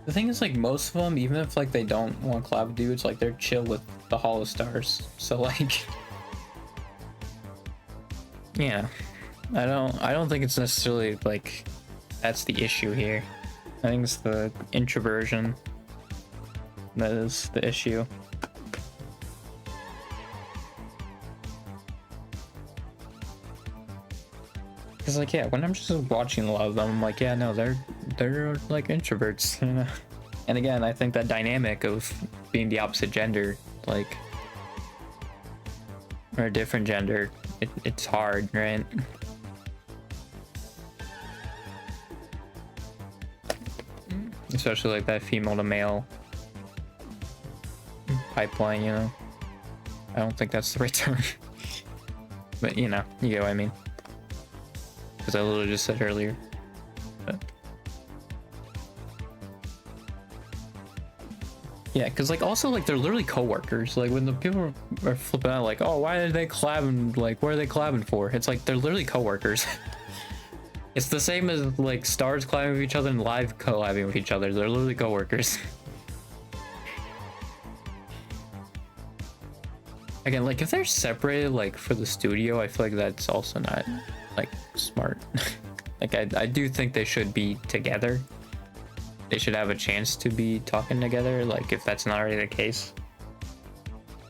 the thing is like most of them, even if like they don't want to collab with dudes, like they're chill with the Hall of Stars. So like, yeah, I don't think it's necessarily like that's the issue here. I think it's the introversion that is the issue. Cause like yeah, when I'm just watching a lot of them, I'm like, yeah, no, they're like introverts, you know. And again, I think that dynamic of being the opposite gender, like, or a different gender, it's hard, right? Especially like that female to male pipeline, you know. I don't think that's the right term, but you know, you get what I mean. Because I literally just said earlier. But yeah, because like also like they're literally co-workers. Like when the people are flipping out like, oh, why are they collabing? Like, what are they collabing for? It's like they're literally co-workers. It's the same as like Stars collabing with each other and Live collabing with each other. They're literally co-workers. Again, like if they're separated like for the studio, I feel like that's also not like smart. Like I do think they should be together. They should have a chance to be talking together, like if that's not already the case.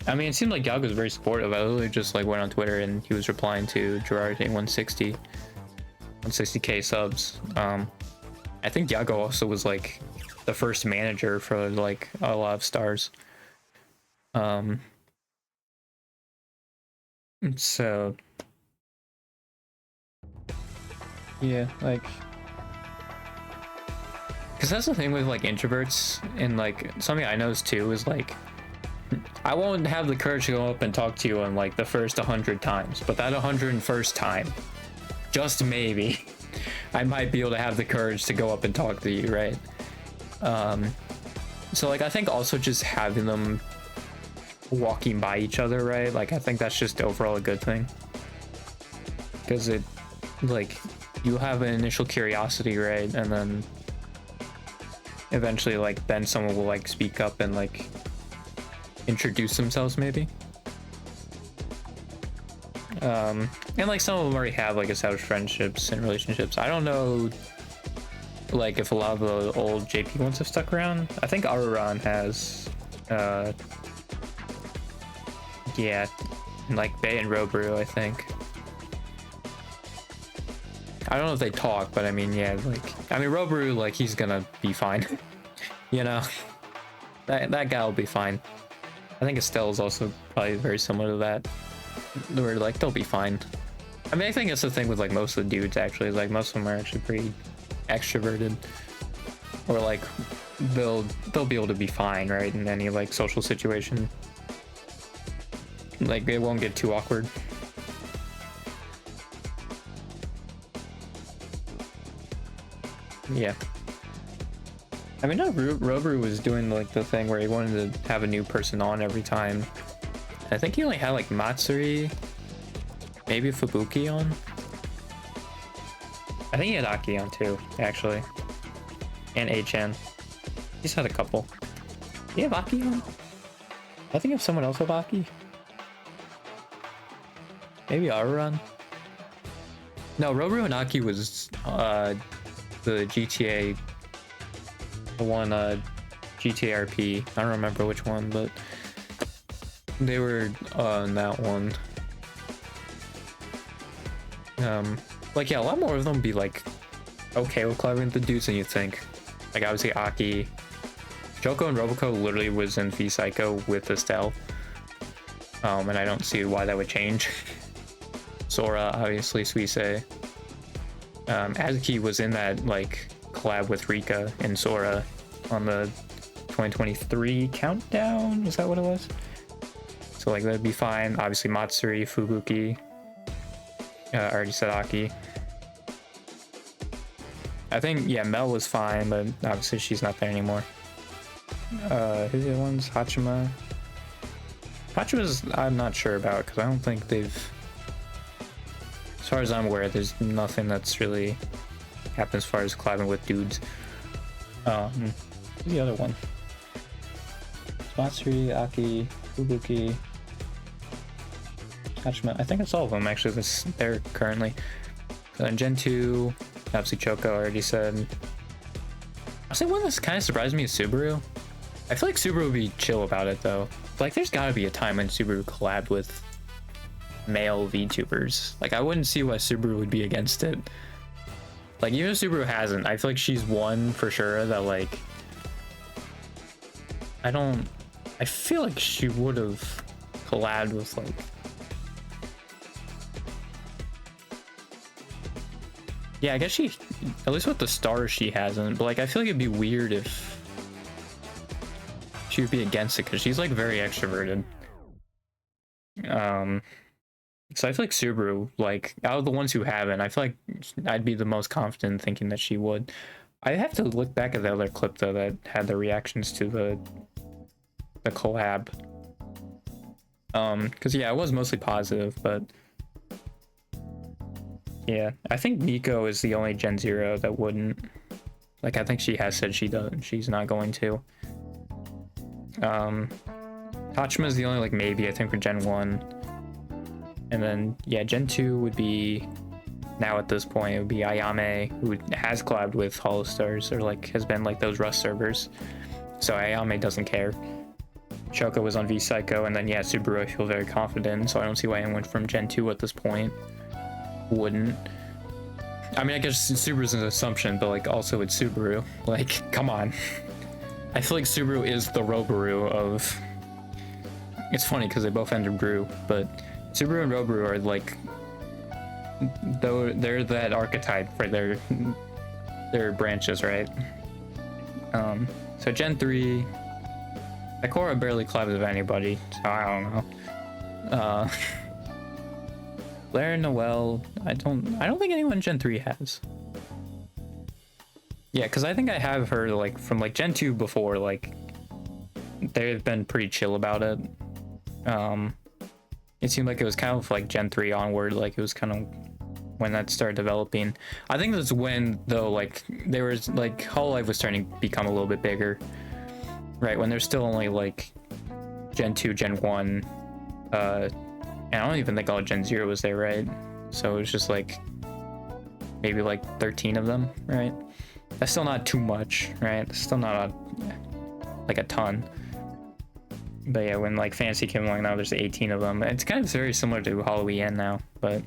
I mean, it seemed like Yago was very supportive. I literally just like went on Twitter and he was replying to Gerard saying 160k subs. I think Yago also was like the first manager for like a lot of Stars. So yeah, like, because that's the thing with like introverts, and like something I noticed too is like I won't have the courage to go up and talk to you on like the first 100 times, but that 101st time, just maybe, I might be able to have the courage to go up and talk to you, right? So like I think also just having them walking by each other, right? Like I think that's just overall a good thing, because it like you have an initial curiosity, right? And then eventually like then someone will like speak up and like introduce themselves maybe. And like some of them already have like established friendships and relationships. I don't know like if a lot of the old JP ones have stuck around. I think Aruran has yeah, like Bay and Robru, I think. I don't know if they talk, but I mean, yeah, like, I mean, Robru, like, he's gonna be fine. You know? That guy will be fine. I think Estelle is also probably very similar to that. Where, like, they'll be fine. I mean, I think that's the thing with, like, most of the dudes, actually, is, like, most of them are actually pretty extroverted. Or, like, they'll be able to be fine, right, in any, like, social situation. Like, it won't get too awkward. Yeah. I mean, no, Robru was doing like the thing where he wanted to have a new person on every time. I think he only had like Matsuri, maybe Fubuki on. I think he had Aki on too, actually. And HN. He's had a couple. Do you have Aki on? I think you have someone else with Aki. Maybe Aruran? No, Robru and Aki was the GTA, the one GTA RP. I don't remember which one, but they were on that one. Like yeah, a lot more of them be like okay with collabing with the dudes than you think. Like obviously Aki, Choco and Roboco literally was in V Psycho with Estelle. And I don't see why that would change. Sora, obviously Suisei. Azuki was in that like collab with Rika and Sora on the 2023 countdown. Is that what it was? So like that'd be fine. Obviously Matsuri, Fubuki. I already said Aki. I think yeah, Mel was fine, but obviously she's not there anymore. Who's the other ones? Hachima. Hachima's I'm not sure about because I don't think they've. As far as I'm aware, there's nothing that's really happened as far as collabing with dudes. Who's the other one? Matsuri, Aki, Fubuki, Hachima. I think it's all of them actually that's there currently. Gen 2, obviously Choco already said. Honestly, one that's kind of surprised me is Subaru. I feel like Subaru would be chill about it though. Like there's gotta be a time when Subaru collabed with male VTubers. Like I wouldn't see why Subaru would be against it. Like even if Subaru hasn't, I feel like she's one for sure that like I feel like she would have collabed with like yeah, I guess she at least with the stars she hasn't, but like I feel like it'd be weird if she would be against it because she's like very extroverted. So I feel like Subaru, like out of the ones who haven't, I feel like I'd be the most confident thinking that she would. I have to look back at the other clip though that had the reactions to the collab. Because yeah, it was mostly positive, but yeah, I think Nico is the only Gen Zero that wouldn't. Like I think she has said she's not going to. Hachima is the only like maybe I think for Gen 1. And then yeah, Gen 2 would be now at this point it would be Ayame, who has collabed with Hollow Stars or like has been like those Rust servers. So Ayame doesn't care. Choco was on V Psycho, and then yeah, Subaru I feel very confident, so I don't see why anyone from Gen 2 at this point wouldn't. I mean I guess Subaru's an assumption, but like also it's Subaru. Like, come on. I feel like Subaru is the Roboru of. It's funny because they both entered Brew, but Subaru and Roboru are like, though they're that archetype for their branches, right? So Gen 3, Ikora barely collabs with anybody, so I don't know. Blair and Noelle, I don't think anyone Gen 3 has. Yeah, because I think I have heard like from like Gen 2 before, like they've been pretty chill about it. It seemed like it was kind of like Gen 3 onward, like it was kind of when that started developing. I think that's when though, like there was like Hololive was starting to become a little bit bigger, right? When there's still only like Gen 2, Gen 1, and I don't even think all Gen 0 was there, right? So it was just like maybe like 13 of them, right? That's still not too much, right? That's still not like a ton. But yeah, when like Fantasy came along, now there's 18 of them. It's kind of very similar to Halloween now, but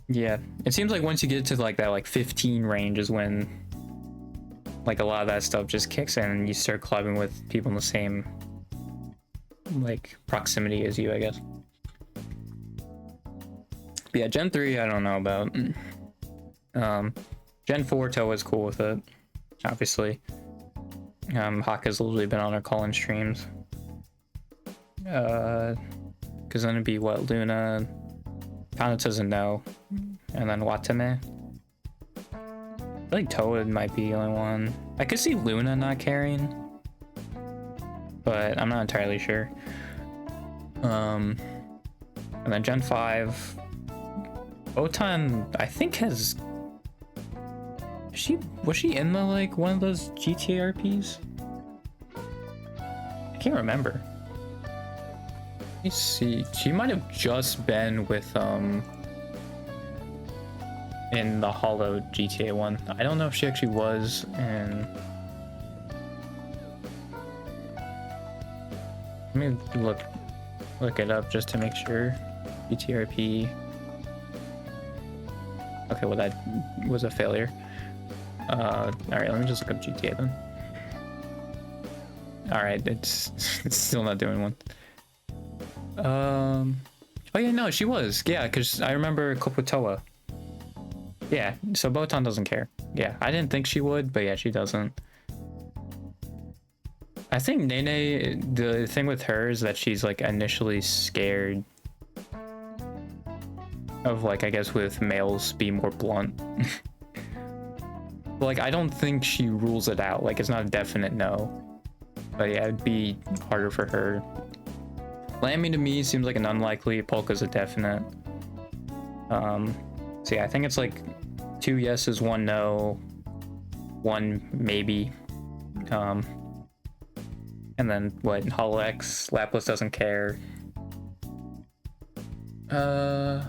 yeah, it seems like once you get to like that like 15 range is when like a lot of that stuff just kicks in and you start collabing with people in the same like proximity as you, I guess. But yeah, Gen 3 I don't know about. Gen 4 Toa's cool with it, obviously. Haka's literally been on our call-in streams. Because then it'd be what, Luna, Kanata's a no, and then Watame. I feel like Toa might be the only one. I could see Luna not caring, but I'm not entirely sure. And then Gen 5, Otan I think has. Was she in the like one of those GTA RPs? I can't remember. Let me see. She might have just been with in the Hollow GTA one. I don't know if she actually was in. Let me look it up just to make sure. GTRP. Okay, well that was a failure. All right, let me just look up GTA then. All right, it's still not doing one. Oh yeah, no, she was. Yeah, because I remember Koputoa. Yeah, so Botan doesn't care. Yeah, I didn't think she would, but yeah, she doesn't. I think Nene, the thing with her is that she's like initially scared of like, I guess with males being more blunt. But like, I don't think she rules it out. Like, it's not a definite no. But yeah, it'd be harder for her. Lammy to me seems like an unlikely. Polka's a definite. So yeah, I think it's like 2 yeses, 1 no, 1 maybe. And then what? Hollow X, Lapras doesn't care. I'm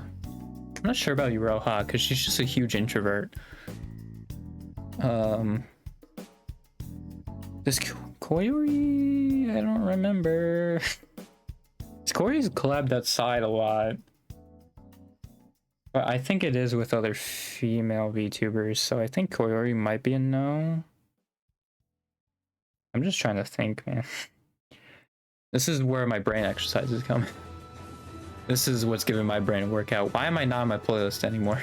not sure about Iroha because she's just a huge introvert. This Koyori, I don't remember. Koyori's collabed that side a lot. But I think it is with other female VTubers, so I think Koyori might be a no. I'm just trying to think, man. This is where my brain exercise is coming. This is what's giving my brain a workout. Why am I not on my playlist anymore?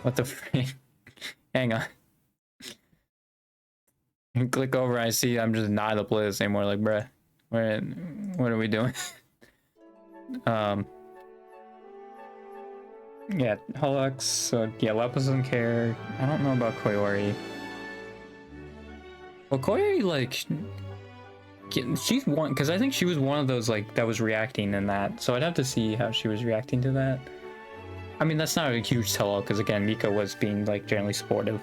What the freak? Hang on. Click over, I see I'm just not on the playlist anymore. Like, bruh, what are we doing? Yeah, Holux, so yeah, Lapras doesn't care. I don't know about Koyori. Well, Koyori, like, she's one, because I think she was one of those, like, that was reacting in that, so I'd have to see how she was reacting to that. I mean, that's not a huge tell-all, because again, Mika was being, like, generally supportive.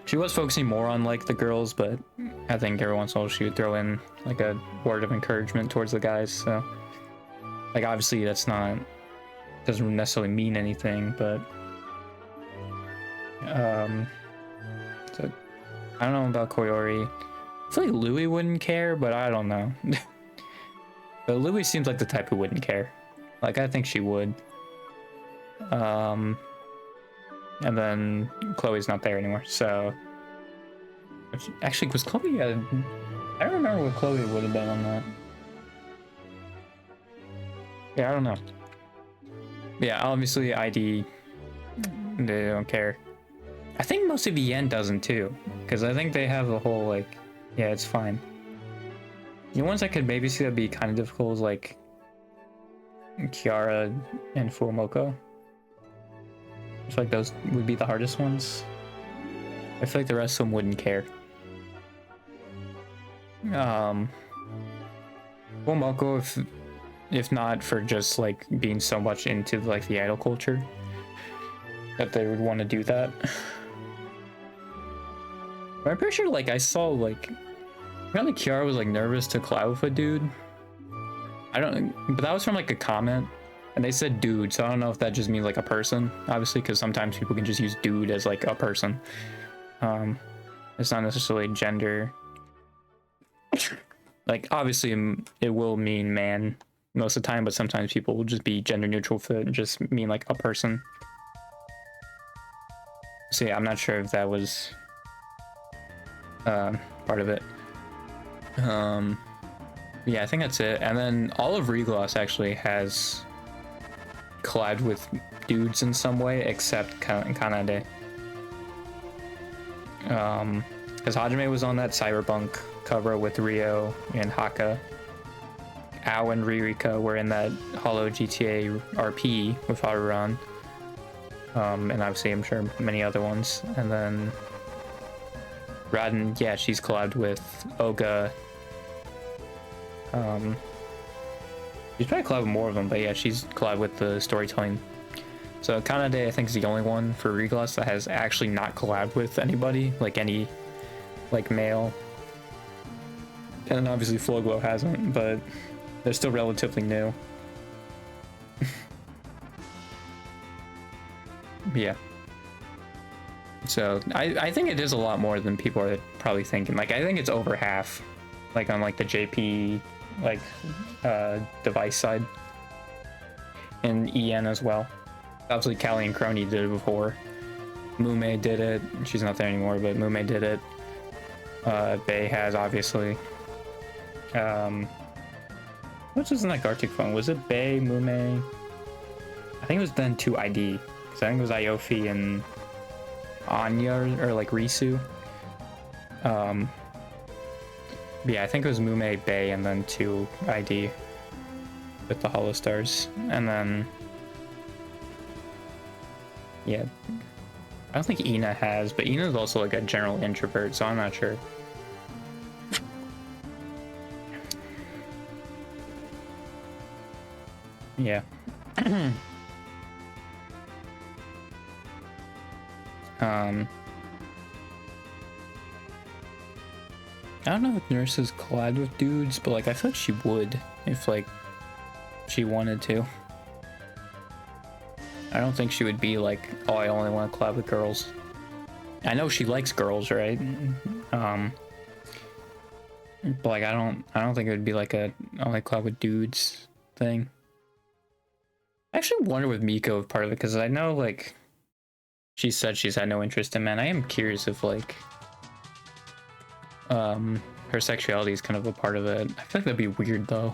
She was focusing more on, like, the girls, but I think every once in a while she would throw in, like, a word of encouragement towards the guys, so... Like, obviously, that's not... doesn't necessarily mean anything, but... So, I don't know about Koyori. I feel like Louis wouldn't care, but I don't know. But Louis seems like the type who wouldn't care. Like, I think she would. And then Chloe's not there anymore, so... Actually, was Chloe... I don't remember what Chloe would have been on that. Yeah, I don't know. Yeah, obviously ID, they don't care. I think most of EN doesn't too, because I think they have the whole, like, yeah, it's fine. The ones I could maybe see that be kind of difficult is like Kiara and Fuomoko. I feel like those would be the hardest ones. I feel like the rest of them wouldn't care. Fuomoko, if not for just like being so much into like the idol culture, that they would want to do that. But I'm pretty sure like I saw like apparently Kiara was like nervous to collab with a dude. I don't, but that was from like a comment, and they said dude, so I don't know if that just means like a person, obviously, because sometimes people can just use dude as like a person. It's not necessarily gender. Like obviously it will mean man most of the time, but sometimes people will just be gender neutral for just mean like a person. So yeah, I'm not sure if that was part of it. Yeah, I think that's it. And then all of Regloss actually has collabed with dudes in some way, except Kanade. Because Hajime was on that Cyberpunk cover with Rio and Haka. Ao and Ririka were in that Hollow GTA RP with Haruran. And obviously I'm sure many other ones. And then Radin, yeah, she's collabed with Oga. She's probably collabed with more of them, but yeah, she's collabed with the storytelling. So Kanade, I think, is the only one for Regloss that has actually not collabed with anybody, like any, like, male. And then obviously Floglow hasn't, but they're still relatively new. Yeah. So I think it is a lot more than people are probably thinking. Like, I think it's over half, like on like the JP like device side, and EN as well. Obviously, Callie and Crony did it before. Mume did it. She's not there anymore, but Mume did it. Bay has, obviously. Which was in that Gartic phone? Was it Bay, Mume? I think it was then 2ID. Because I think it was Iofi and Anya, or like Risu. Yeah, I think it was Mume, Bay, and then 2ID with the Hollow Stars. And then... yeah. I don't think Ina has, but Ina is also like a general introvert, so I'm not sure. Yeah. I don't know if nurses collide with dudes, but like I feel like she would if like she wanted to. I don't think she would be like, oh, I only want to collab with girls. I know she likes girls, right? But like I don't think it would be like a only collab with dudes thing. I actually wonder with Miko if part of it, because I know like she said she's had no interest in men. I am curious if like her sexuality is kind of a part of it. I feel like that'd be weird though.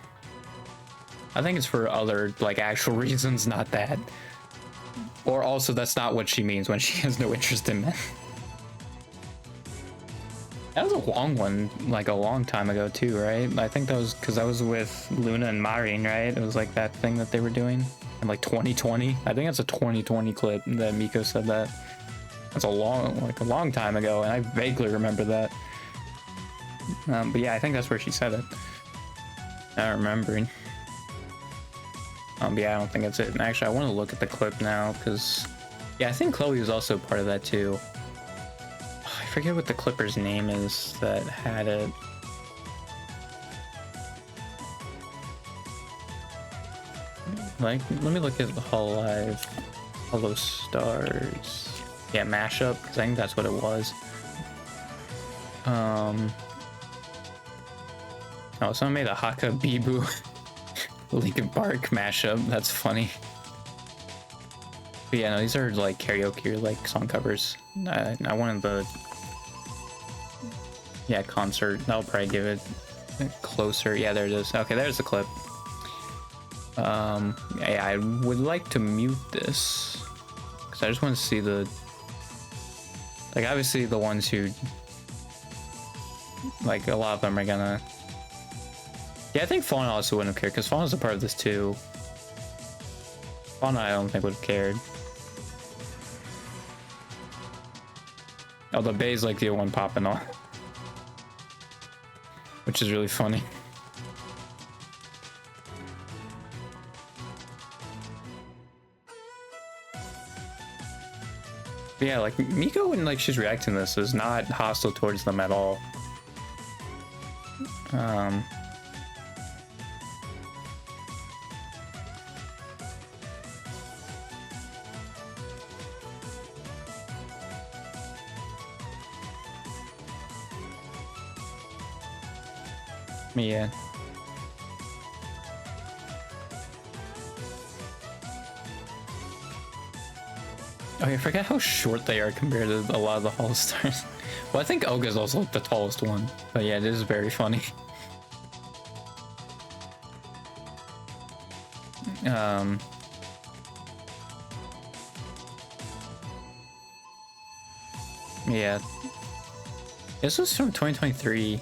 I think it's for other like actual reasons, not that. Or also that's not what she means when she has no interest in men. That was a long one, like a long time ago too, right? I think that was because I was with Luna and Marin, right? It was like that thing that they were doing in like 2020. I think that's a 2020 clip that Miko said that. That's a long time ago, and I vaguely remember that. But yeah, I think that's where she said it. Not remembering. But yeah, I don't think that's it. And actually, I want to look at the clip now because, yeah, I think Chloe was also part of that too. I forget what the Clipper's name is that had it. Like, let me look at the Hololive. Hollow Stars. Yeah, mashup, because I think that's what it was. Oh, someone made a Haka Bibu Linkin Park mashup. That's funny. But yeah, no, these are like karaoke or like song covers. I wanted the concert. That'll probably give it closer. Yeah, there it is. Okay, there's the clip. Yeah, I would like to mute this because I just want to see the like obviously the ones who like a lot of them are gonna. Yeah, I think Fauna also wouldn't have cared because Fauna's a part of this too. Fauna I don't think would have cared. Although Bay's like the one popping on. Which is really funny. But yeah, like Miko when like she's reacting to this is not hostile towards them at all. Yeah. Oh, I forget how short they are compared to a lot of the Hall Stars. Well, I think Oga's also the tallest one, but yeah, it is very funny. Yeah. This was from 2023.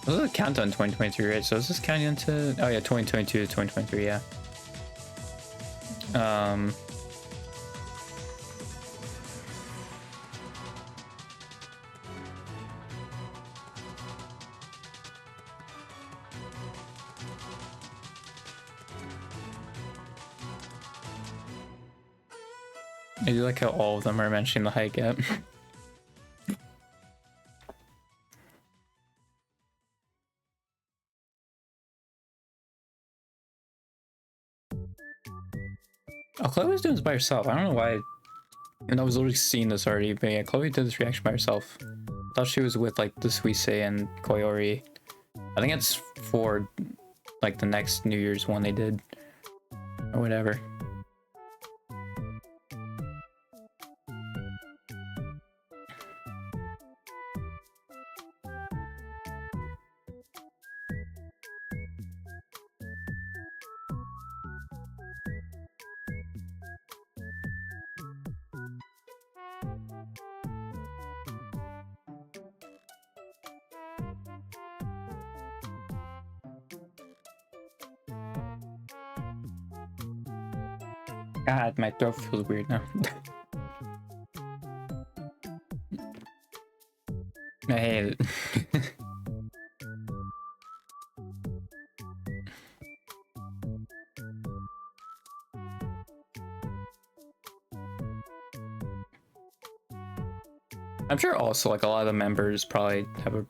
This is a countdown 2023, right? So is this counting into... Oh yeah, 2022 to 2023, yeah. I do like how all of them are mentioning the height gap. Oh, Chloe was doing this by herself. I don't know why And I was literally seeing this already, but yeah, Chloe did this reaction by herself. I thought she was with like the Suisse and Koyori. I think it's for like the next New Year's one they did or whatever. God, my throat feels weird now. I hate it. I'm sure also like a lot of the members probably have a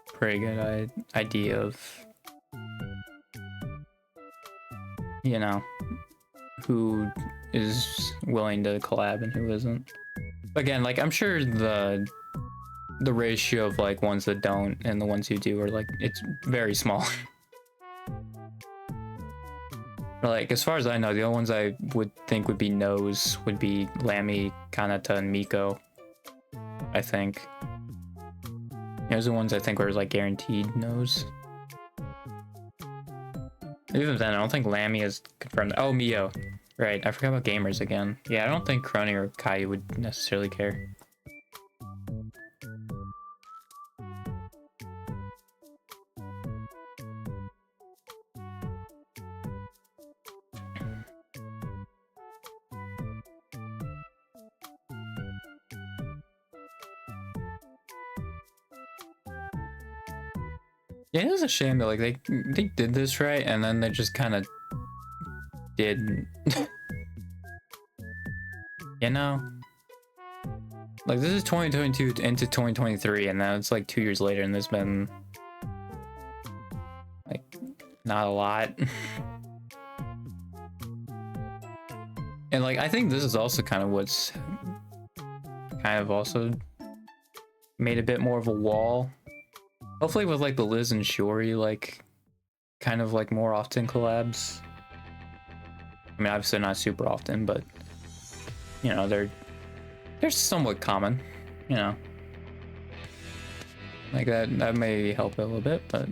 pretty good idea of, you know, who is willing to collab and who isn't. Again, like I'm sure the ratio of like ones that don't and the ones who do are like, it's very small. But like as far as I know, the only ones I would think would be no's would be Lamy, Kanata, and Miko. I think. Those are the ones I think were like guaranteed no's. Even then, I don't think Lamy is confirmed. Oh, Mio. Right, I forgot about gamers again. Yeah, I don't think Crony or Kai would necessarily care. Yeah, it is a shame that like they did this right and then they just kind of didn't. You know, like this is 2022 into 2023 and now it's like 2 years later and there's been like not a lot. And like I think this is also kind of what's kind of also made a bit more of a wall. Hopefully with like the Liz and Shiori like kind of like more often collabs. I mean obviously not super often, but you know they're somewhat common, you know. Like that may help a little bit, but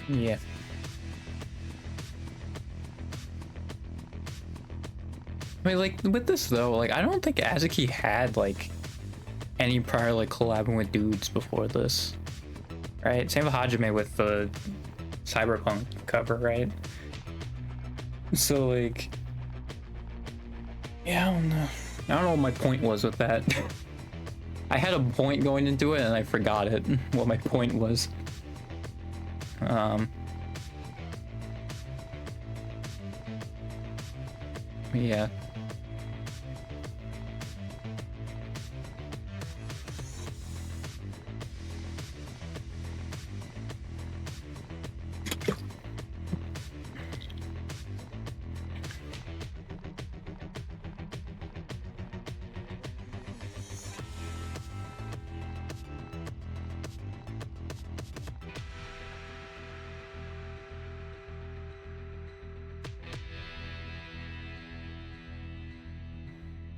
yeah. I mean, like, with this, though, like, I don't think Azuki had, like, any prior, like, collabing with dudes before this. Right? Same with Hajime with the Cyberpunk cover, right? So, like... Yeah, I don't know. I don't know what my point was with that. I had a point going into it, and I forgot it, what my point was. Yeah.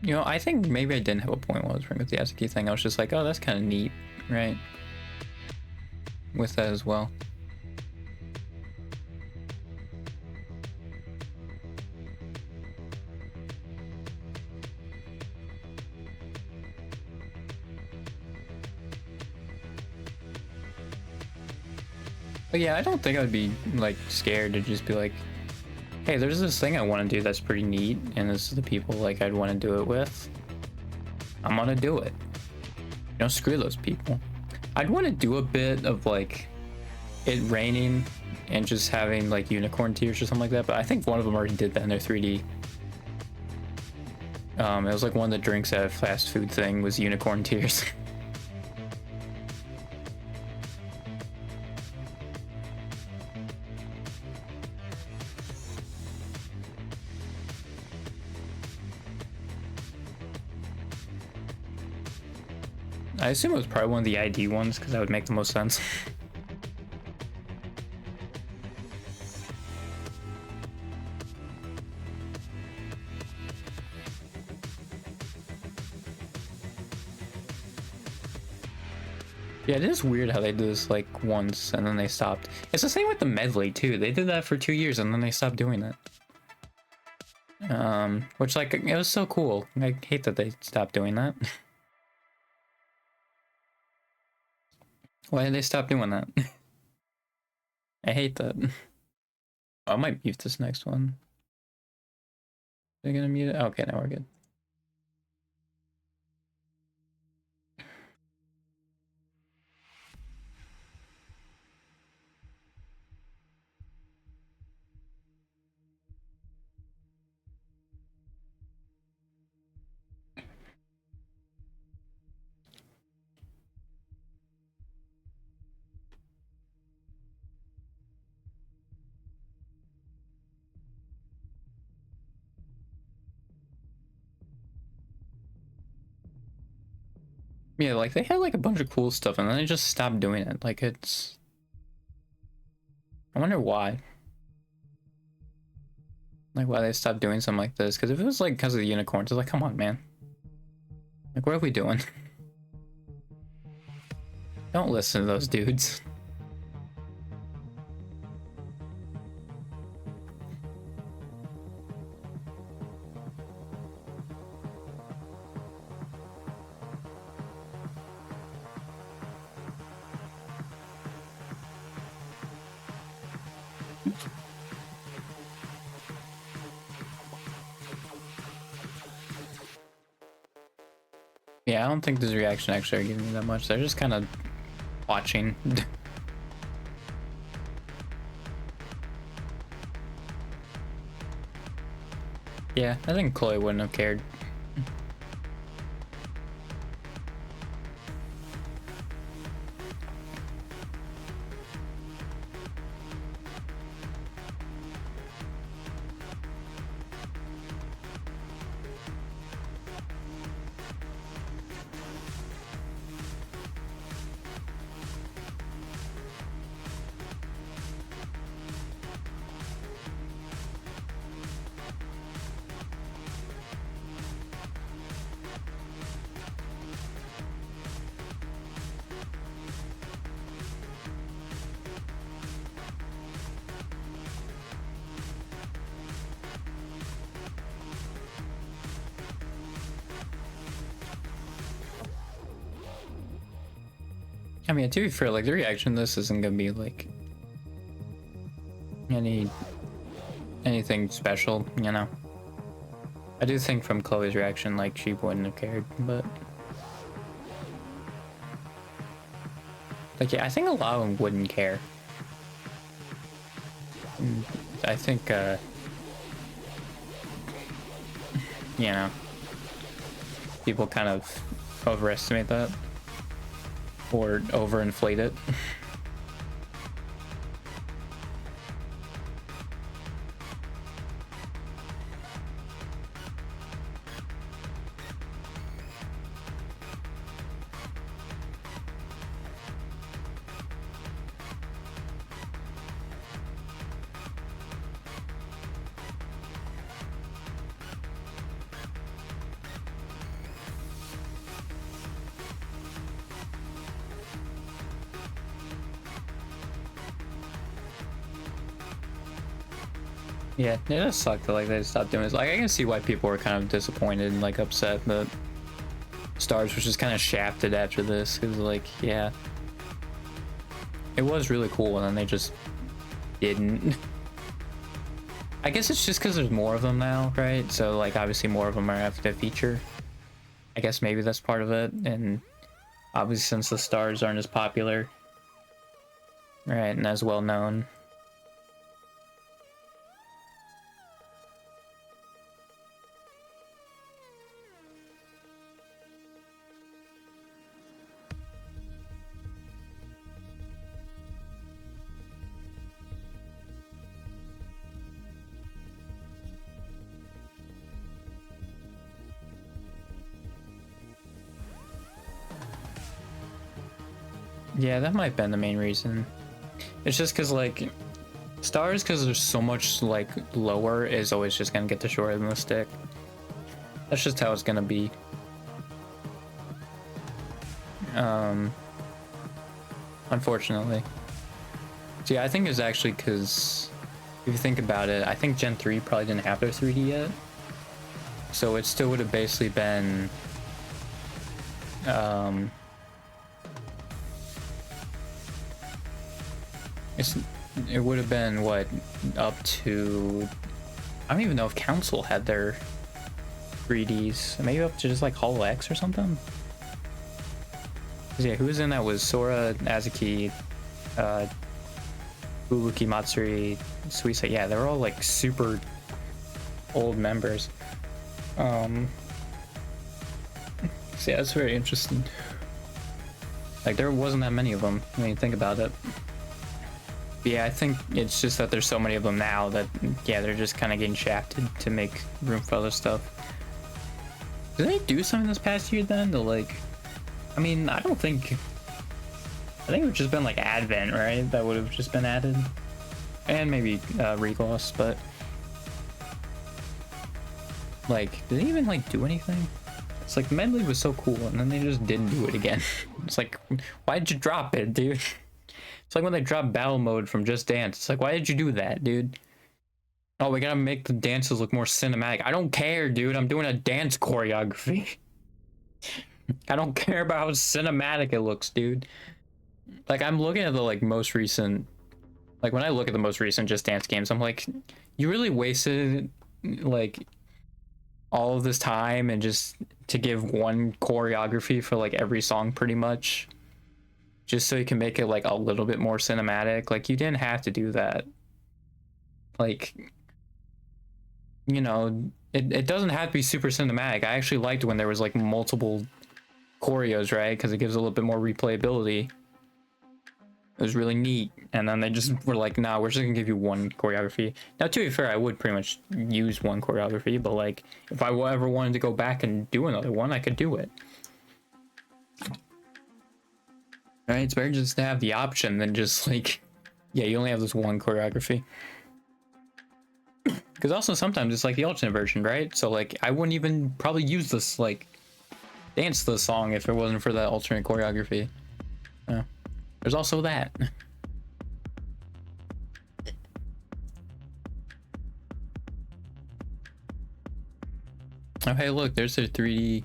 You know, I think maybe I didn't have a point while I was bringing up the Azuki thing. I was just like, oh, that's kind of neat, right? With that as well. But yeah, I don't think I'd be like scared to just be like, hey, there's this thing I want to do that's pretty neat, and this is the people like I'd want to do it with. I'm gonna do it. You know, screw those people. I'd want to do a bit of like it raining and just having like unicorn tears or something like that, but I think one of them already did that in their 3D. It was like one of the drinks at a fast food thing was unicorn tears. I assume it was probably one of the ID ones because that would make the most sense. Yeah, it is weird how they do this like once and then they stopped. It's the same with the medley too. They did that for 2 years and then they stopped doing it. Which like it was so cool. I hate that they stopped doing that. Why did they stop doing that? I hate that. Oh, I might mute this next one. They're gonna mute it? Okay, now we're good. Yeah, like they had like a bunch of cool stuff and then they just stopped doing it. Like it's... I wonder why. Like why they stopped doing something like this. Because if it was like because of the unicorns, it's like, come on, man. Like what are we doing? Don't listen to those dudes. Yeah, I don't think this reaction actually are giving me that much. They're just kind of watching. Yeah, I think Chloe wouldn't have cared. I mean, to be fair, like the reaction to this isn't gonna be like anything special, you know. I do think from Chloe's reaction, like she wouldn't have cared, but like yeah, I think a lot of them wouldn't care. I think you know, people kind of overestimate that or overinflate it. Yeah, it does suck that like they stopped doing this. Like I can see why people were kind of disappointed and like upset that Stars was just kind of shafted after this. Cause like, yeah, it was really cool, and then they just didn't. I guess it's just because there's more of them now, right? So like, obviously more of them are after the feature. I guess maybe that's part of it, and obviously since the Stars aren't as popular, right, and as well known. Yeah, that might have been the main reason. It's just because, like, stars, because there's so much, like, lower, is always just gonna get the shorter than the stick. That's just how it's gonna be. Unfortunately. See, I think it's actually because, if you think about it, I think Gen 3 probably didn't have their 3D yet. So it still would have basically been, it would have been, what, up to, I don't even know if Council had their 3Ds. Maybe up to just like Hollow X or something? Yeah, who was in that was Sora, Azuki, Fubuki, Matsuri, Suisa. Yeah, they were all like super old members. So yeah, that's very interesting. Like, there wasn't that many of them when you think about it. But yeah, I think it's just that there's so many of them now that, yeah, they're just kind of getting shafted to make room for other stuff. Did they do something this past year then to, like, I mean, I think it would have just been like Advent, right? That would have just been added. And maybe Regloss, but like, did they even like do anything? It's like Medley was so cool and then they just didn't do it again. It's like, why did you drop it, dude? It's like when they dropped Battle Mode from Just Dance. It's like, why did you do that, dude? Oh, we gotta make the dances look more cinematic. I don't care, dude. I'm doing a dance choreography. I don't care about how cinematic it looks, dude. Like, I'm looking at the, like, most recent... Like, when I look at the most recent Just Dance games, I'm like, you really wasted, like, all of this time and just to give one choreography for, like, every song, pretty much. Just so you can make it, like, a little bit more cinematic. Like, you didn't have to do that. Like, you know, it doesn't have to be super cinematic. I actually liked when there was, like, multiple choreos, right? Because it gives a little bit more replayability. It was really neat. And then they just were like, nah, we're just gonna give you one choreography. Now, to be fair, I would pretty much use one choreography, but like, if I ever wanted to go back and do another one, I could do it. Right? It's better just to have the option than just like, yeah, you only have this one choreography. Because also sometimes it's like the alternate version, right? So like, I wouldn't even probably use this, like, dance the song if it wasn't for that alternate choreography. Yeah. There's also that. Oh, hey, look, there's their 3D.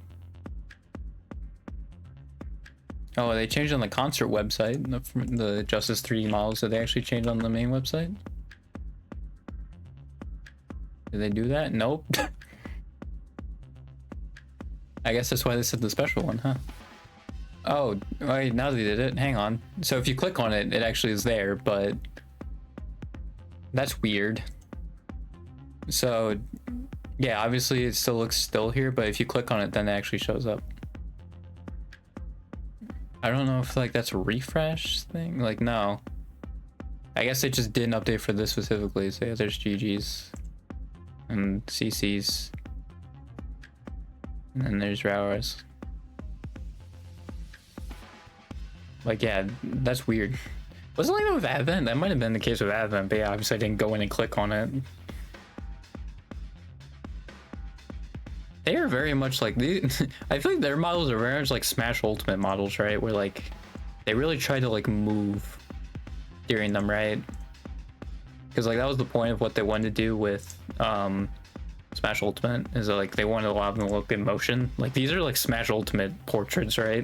Oh, they changed on the concert website, the Justice 3D models. Did they actually change on the main website? Did they do that? Nope. I guess that's why they said the special one, huh? Oh, wait, now they did it. Hang on. So if you click on it, it actually is there, but that's weird. So yeah, obviously it still looks still here, but if you click on it, then it actually shows up. I don't know if like that's a refresh thing. Like, no. I guess they just didn't update for this specifically. So yeah, there's GG's and CC's. And then there's Rowers. Like, yeah, that's weird. Wasn't like that with Advent? That might have been the case with Advent, but yeah, obviously I didn't go in and click on it. They are very much like these. I feel like their models are very much like Smash Ultimate models, right? Where like they really try to like move during them, right? Because like that was the point of what they wanted to do with Smash Ultimate, is that like they wanted a lot of them to look in motion. Like these are like Smash Ultimate portraits, right?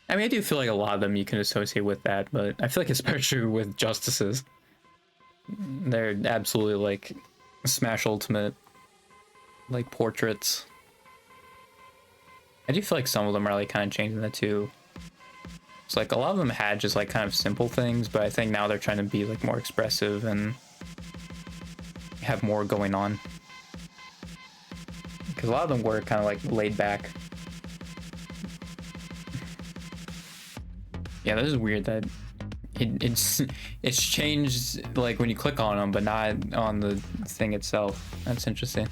I mean, I do feel like a lot of them you can associate with that, but I feel like especially with Justices, they're absolutely like Smash Ultimate, like portraits. I do feel like some of them are like kind of changing that too. It's like a lot of them had just like kind of simple things, but I think now they're trying to be like more expressive and have more going on. Because a lot of them were kind of like laid back. Yeah, this is weird that it's changed like when you click on them, but not on the thing itself. That's interesting.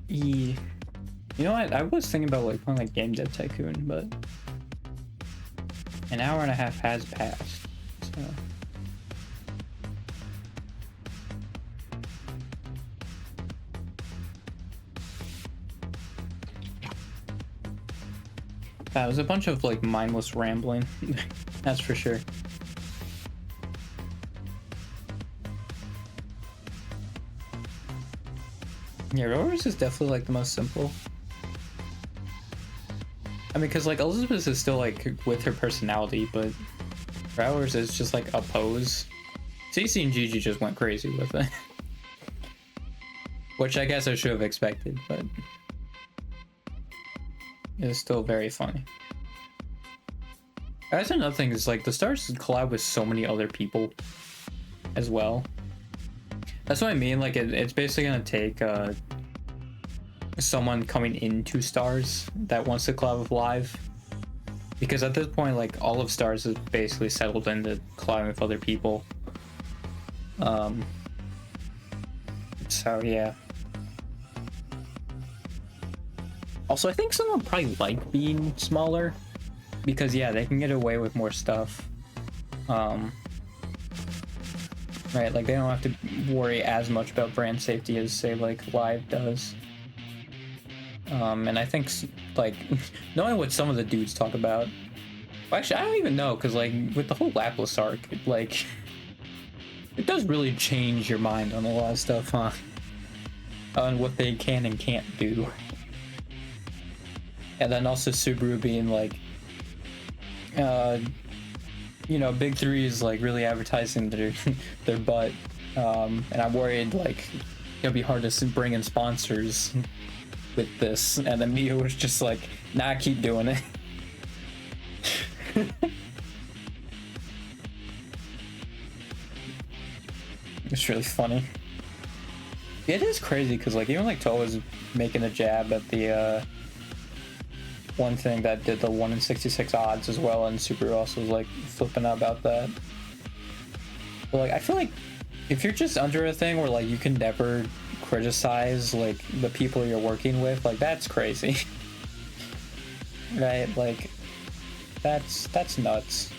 You know what? I was thinking about like playing like Game Dev Tycoon, but an hour and a half has passed. So that was a bunch of like mindless rambling. That's for sure. Yeah, Rose is definitely like the most simple. I mean, because like Elizabeth is still like with her personality, but Rowers is just like a pose. Cece and Gigi just went crazy with it. Which I guess I should have expected, but it's still very funny. That's another thing is like the Stars collab with so many other people as well. That's what I mean, like it's basically gonna take someone coming into Stars that wants to collab with Live. Because at this point, like all of Stars is basically settled into collabing with other people. So yeah. Also, I think someone probably like being smaller because yeah, they can get away with more stuff. Right, like they don't have to worry as much about brand safety as say like Live does. And I think like knowing what some of the dudes talk about, well, actually I don't even know because like with the whole Lapis arc, like it does really change your mind on a lot of stuff, huh? On what they can and can't do. And then also Subaru being like, you know, Big Three is like really advertising their butt, and I'm worried like it'll be hard to bring in sponsors with this. And then Mia was just like, nah, keep doing it. It's really funny. It is crazy because like even like Toa was making a jab at the one thing that did the 1 in 66 odds as well, and Subaru also was like flipping out about that. But like I feel like if you're just under a thing where like you can never criticize like the people you're working with, like that's crazy. Right? Like that's nuts.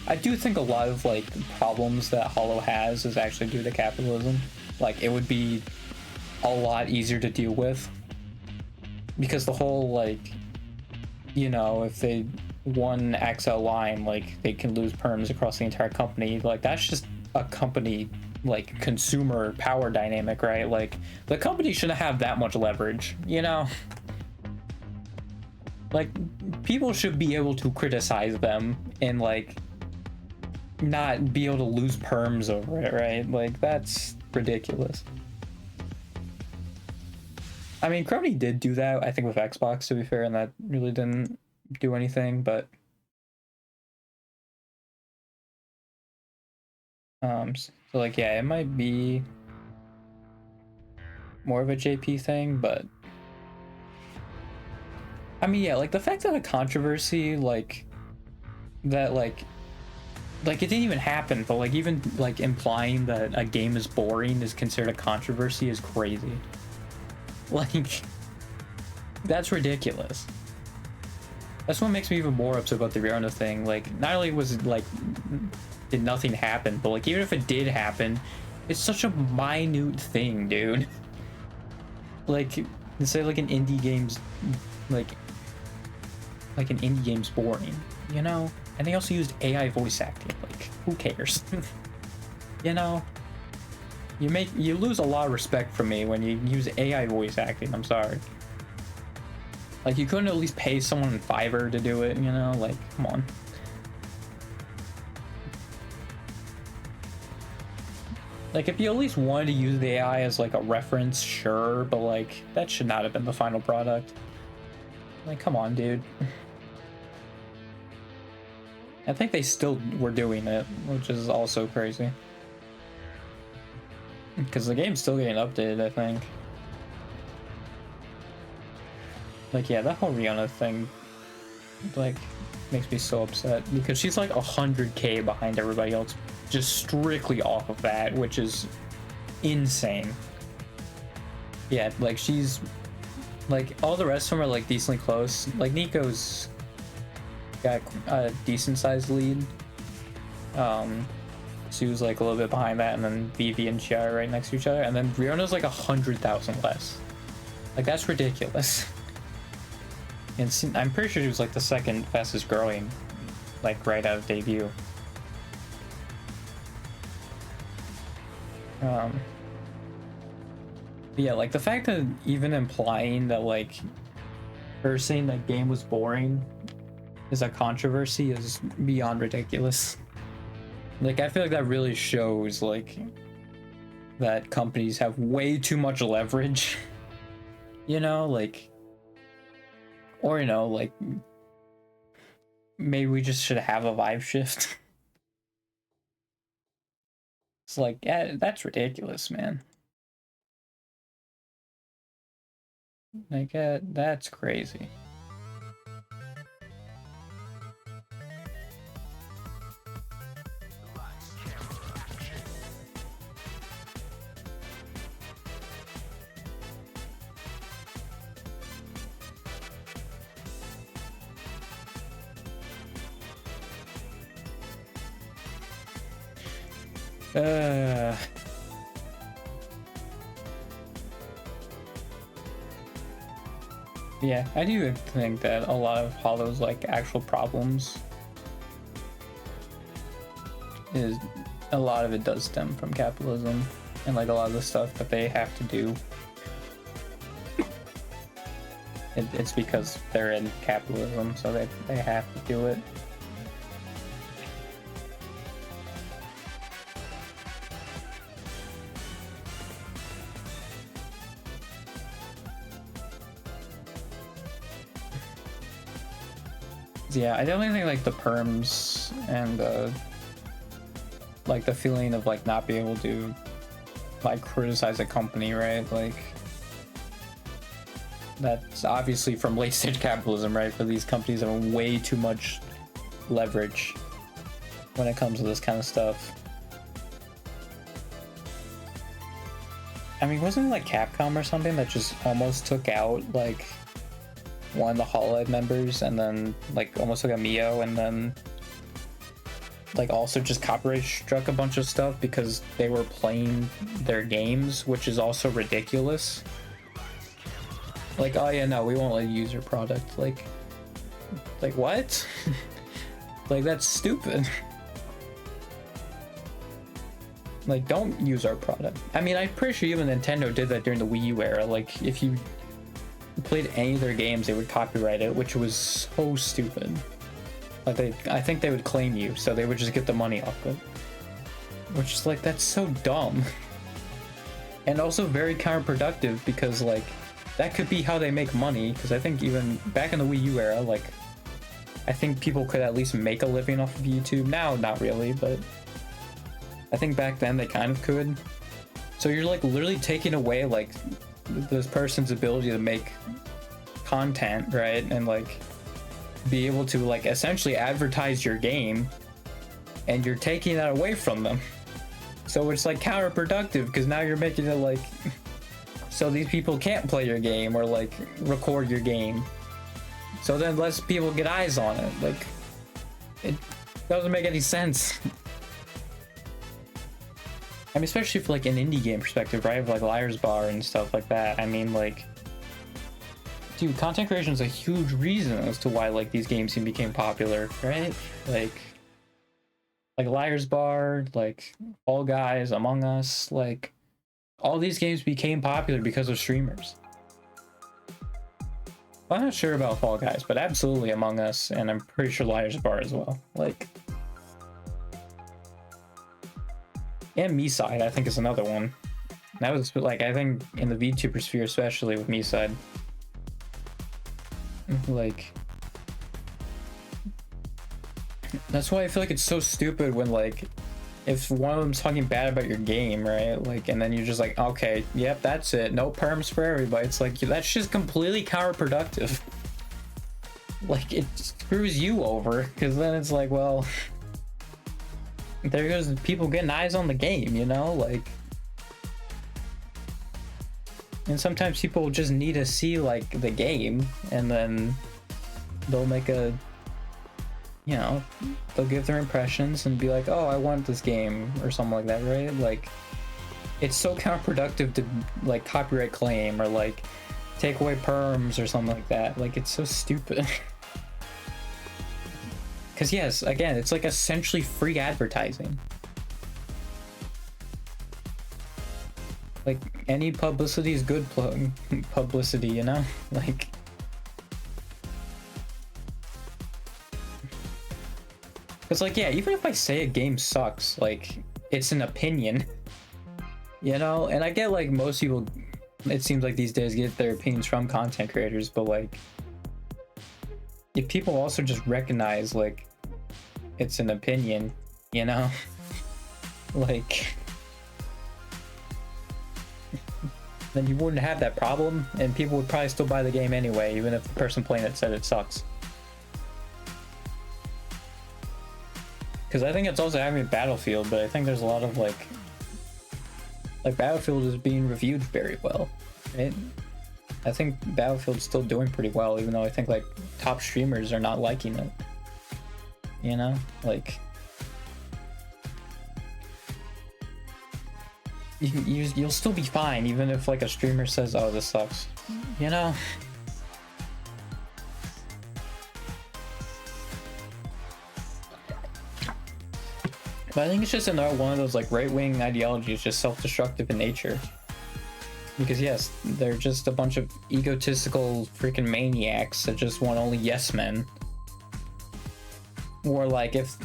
I do think a lot of like problems that Hollow has is actually due to capitalism. Like it would be a lot easier to deal with because the whole like, you know, if they one XL line, like they can lose perms across the entire company. Like that's just a company like consumer power dynamic, right? Like the company shouldn't have that much leverage, you know? Like people should be able to criticize them and like not be able to lose perms over it, right? Like that's ridiculous. I mean, Crony did do that, I think, with Xbox, to be fair, and that really didn't do anything, but so like yeah, it might be more of a JP thing, but I mean yeah, like the fact that a controversy like that like it didn't even happen, but like even like implying that a game is boring is considered a controversy is crazy. Like that's ridiculous. That's what makes me even more upset about the Rihanna thing. Like not only was it like did nothing happen, but like even if it did happen, it's such a minute thing, dude. Like say like an indie game's like an indie game's boring, you know? And they also used AI voice acting. Like, who cares? You know? You lose a lot of respect from me when you use AI voice acting, I'm sorry. Like, you couldn't at least pay someone in Fiverr to do it, you know? Like, come on. Like, if you at least wanted to use the AI as, like, a reference, sure, but, like, that should not have been the final product. Like, come on, dude. I think they still were doing it, which is also crazy. Because the game's still getting updated, I think. Like, yeah, that whole Rihanna thing, like, makes me so upset. Because she's like 100K behind everybody else, just strictly off of that, which is insane. Yeah, like, she's Like all the rest of them are like decently close. Like Nico's got a decent sized lead. Sue's like a little bit behind that, and then Vivi and Chia are right next to each other, and then Riona's like 100,000 less. Like that's ridiculous. And I'm pretty sure she was like the second fastest growing, like right out of debut. Yeah, like the fact that even implying that like her saying that game was boring is a controversy is beyond ridiculous. Like I feel like that really shows like that companies have way too much leverage. You know, like, or you know, like maybe we just should have a vibe shift. It's like, yeah, that's ridiculous, man. Like, that's crazy. Yeah, I do think that a lot of Hollow's like actual problems is a lot of it does stem from capitalism and like a lot of the stuff that they have to do. It's because they're in capitalism, so they have to do it. Yeah, I definitely think like the perms and like the feeling of like not being able to like criticize a company, right? Like that's obviously from late stage capitalism, right? For these companies have way too much leverage when it comes to this kind of stuff. I mean, wasn't it like Capcom or something that just almost took out like one of the HoloLens members, and then like almost took a Mio, and then like also just copyright struck a bunch of stuff because they were playing their games, which is also ridiculous. Like, oh yeah, no, we won't let you use your product. Like what? Like that's stupid. Like, don't use our product. I mean, I'm pretty sure even Nintendo did that during the Wii U era. Like, if you played any of their games, they would copyright it, which was so stupid. Like I think they would claim you, so they would just get the money off it. Which is like, that's so dumb. And also very counterproductive, because like that could be how they make money. Because I think even back in the Wii U era, like I think people could at least make a living off of YouTube. Now, not really, but I think back then they kind of could. So you're like literally taking away like this person's ability to make content, right? And like be able to like essentially advertise your game, and you're taking that away from them. So it's like counterproductive, because now you're making it like so these people can't play your game or like record your game. So then less people get eyes on it. Like it doesn't make any sense. I mean, especially for like an indie game perspective, right? Like Liar's Bar and stuff like that. I mean, like, dude, content creation is a huge reason as to why like these games became popular, right? Like Liar's Bar, like Fall Guys, Among Us, like all these games became popular because of streamers. Well, I'm not sure about Fall Guys, but absolutely Among Us, and I'm pretty sure Liar's Bar as well. Like, and MeSide, I think, is another one. That was like, I think in the VTuber sphere, especially with MeSide, like that's why I feel like it's so stupid when like if one of them's talking bad about your game, right? Like, and then you're just like, okay, yep, that's it, no perms for everybody. It's like, that's just completely counterproductive. Like, it screws you over, because then it's like, well, there goes people getting eyes on the game, you know? Like And sometimes people just need to see like the game, and then they'll make a, you know, they'll give their impressions and be like, oh, I want this game or something like that, right? Like, it's so counterproductive to like copyright claim or like take away perms or something like that. Like, it's so stupid. Because yes, again, it's like essentially free advertising. Like, any publicity is good publicity, you know? Like, it's like, yeah, even if I say a game sucks, like, it's an opinion, you know? And I get, like, most people, it seems like these days, get their opinions from content creators, but, like, if people also just recognize, like, it's an opinion, you know? Like, then you wouldn't have that problem, and people would probably still buy the game anyway, even if the person playing it said it sucks. Because I think it's also having Battlefield, but I think there's a lot of like Battlefield is being reviewed very well, right? I think Battlefield's still doing pretty well, even though I think like top streamers are not liking it. You know, like you'll still be fine even if like a streamer says, "Oh, this sucks," you know. But I think it's just another one of those like right-wing ideologies, just self-destructive in nature. Because yes, they're just a bunch of egotistical freaking maniacs that just want only yes men. Or like, if,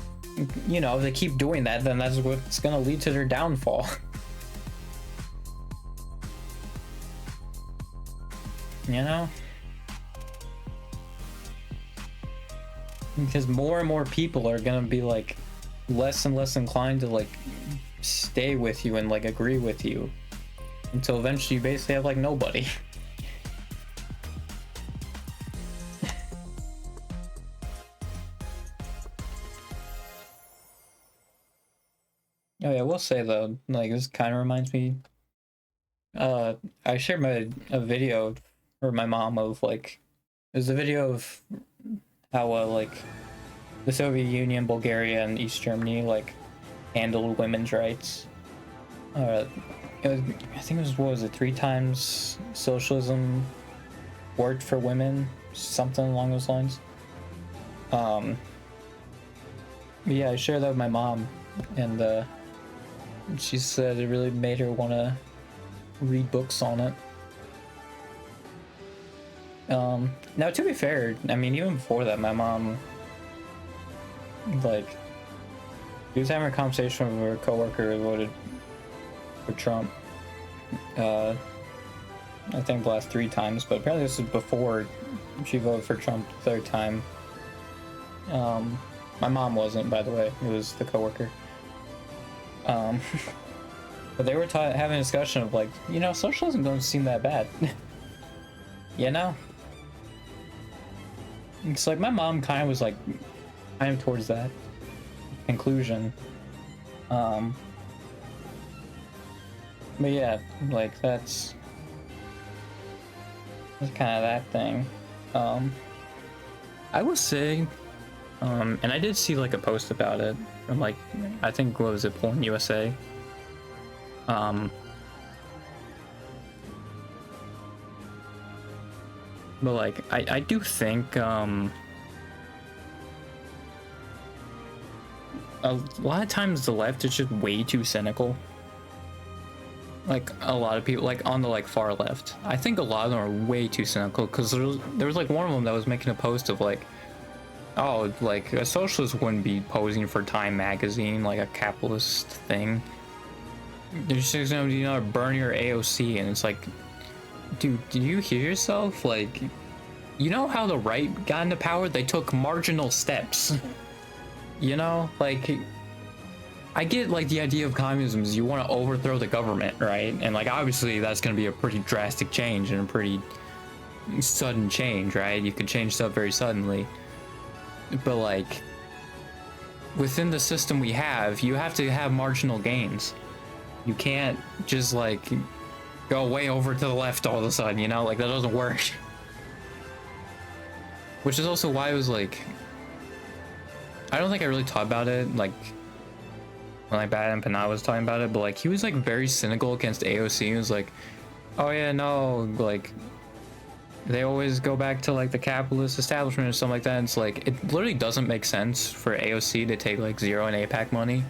you know, if they keep doing that, then that's what's gonna lead to their downfall. You know? Because more and more people are gonna be like less and less inclined to like stay with you and like agree with you, until eventually you basically have like nobody. Oh yeah, I will say though, like, this kind of reminds me, I shared a video for my mom of like, there's a video of how like the Soviet Union, Bulgaria, and East Germany like handled women's rights. It was, I think it was, what was it, 3 times socialism worked for women, something along those lines. But yeah, I shared that with my mom, and she said it really made her want to read books on it. Now, to be fair, I mean, even before that, my mom, like, she was having a conversation with her coworker who voted for Trump. I think the last 3 times, but apparently this was before she voted for Trump the 3rd time. My mom wasn't, by the way. It was the coworker. But they were having a discussion of like, you know, socialism doesn't seem that bad. You know? It's like my mom kind of was like, I am towards that conclusion. But yeah, like that's kind of that thing. I will say, and I did see like a post about it from like, I think, what was it, Porn USA? But like, I do think a lot of times the left is just way too cynical. Like, a lot of people, like on the like far left, I think a lot of them are way too cynical, because there was like one of them that was making a post of like, oh, like a socialist wouldn't be posing for Time magazine, like a capitalist thing. They're just gonna, you know, burn your AOC, and it's like, dude, do you hear yourself? Like, you know how the right got into power? They took marginal steps. You know, like, I get like the idea of communism is you want to overthrow the government, right? And like, obviously that's going to be a pretty drastic change and a pretty sudden change, right? You could change stuff very suddenly. But like, within the system we have, you have to have marginal gains. You can't just like go way over to the left all of a sudden, you know? Like, that doesn't work. Which is also why I was like, I don't think I really talked about it, like, when like Bad and Panay was talking about it, but like, he was like very cynical against AOC. He was like, oh yeah, no, like, they always go back to like the capitalist establishment or something like that. And it's like, it literally doesn't make sense for AOC to take like Zero and APAC money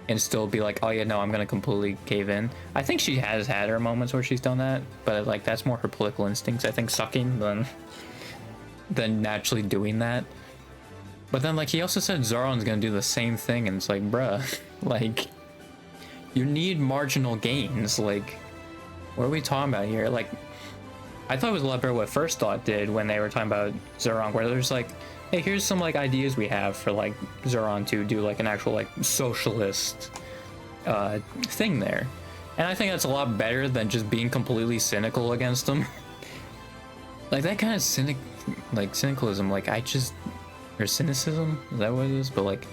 and still be like, oh yeah, no, I'm gonna completely cave in. I think she has had her moments where she's done that, but like, that's more her political instincts, I think, sucking than naturally doing that. But then like, he also said Zoran's gonna do the same thing, and it's like, bruh, like, you need marginal gains. Like, what are we talking about here? Like, I thought it was a lot better what First Thought did when they were talking about Zoran, where there's like, hey, here's some like ideas we have for like Zoran to do like an actual like socialist thing there. And I think that's a lot better than just being completely cynical against them. Like, that kind of cynicalism, like, I just, or cynicism, is that what it is? But like,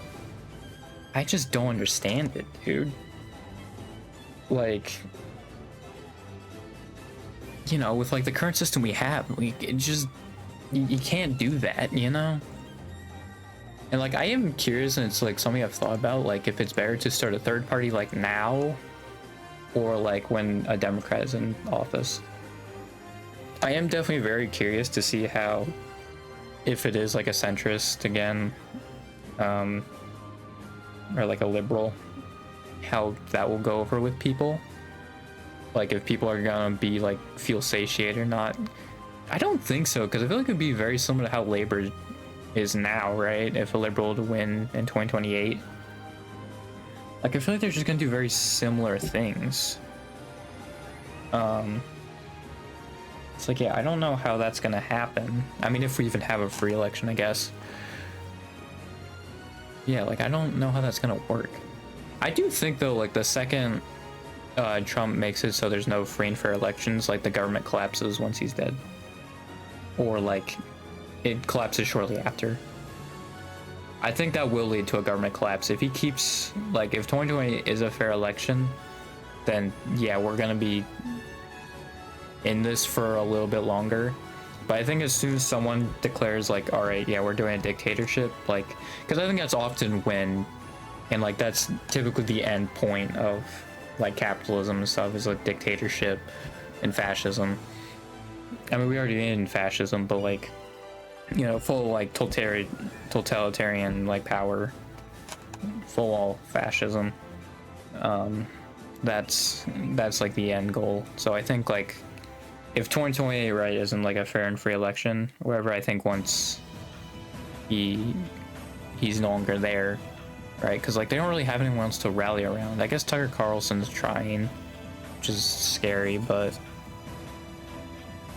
I just don't understand it, dude. Like, you know, with like the current system we have, it just, you can't do that, you know? And like, I am curious, and it's like something I've thought about, like, if it's better to start a third party like now, or like when a Democrat is in office. I am definitely very curious to see how, if it is like a centrist again, or like a liberal, how that will go over with people. Like, if people are gonna be like, feel satiated or not. I don't think so, because I feel like it'd be very similar to how Labor is now, right? If a liberal to win in 2028. Like, I feel like they're just gonna do very similar things. It's like, yeah, I don't know how that's gonna happen. I mean, if we even have a free election, I guess. Yeah, like, I don't know how that's gonna work. I do think, though, like, the second Trump makes it so there's no free and fair elections, like, the government collapses once he's dead. Or, like, it collapses shortly after. I think that will lead to a government collapse. If he keeps, like, if 2020 is a fair election, then, yeah, we're gonna be in this for a little bit longer. But I think as soon as someone declares, like, all right, yeah, we're doing a dictatorship, like, because I think that's often when, and like, that's typically the end point of like capitalism and stuff, is like dictatorship and fascism. I mean, we already in fascism, but like, you know, full like totalitarian like power, full all fascism. That's like the end goal. So I think like, if 2028, right, isn't like a fair and free election, wherever, I think once he's no longer there, right? Because like, they don't really have anyone else to rally around. I guess Tucker Carlson's trying, which is scary, but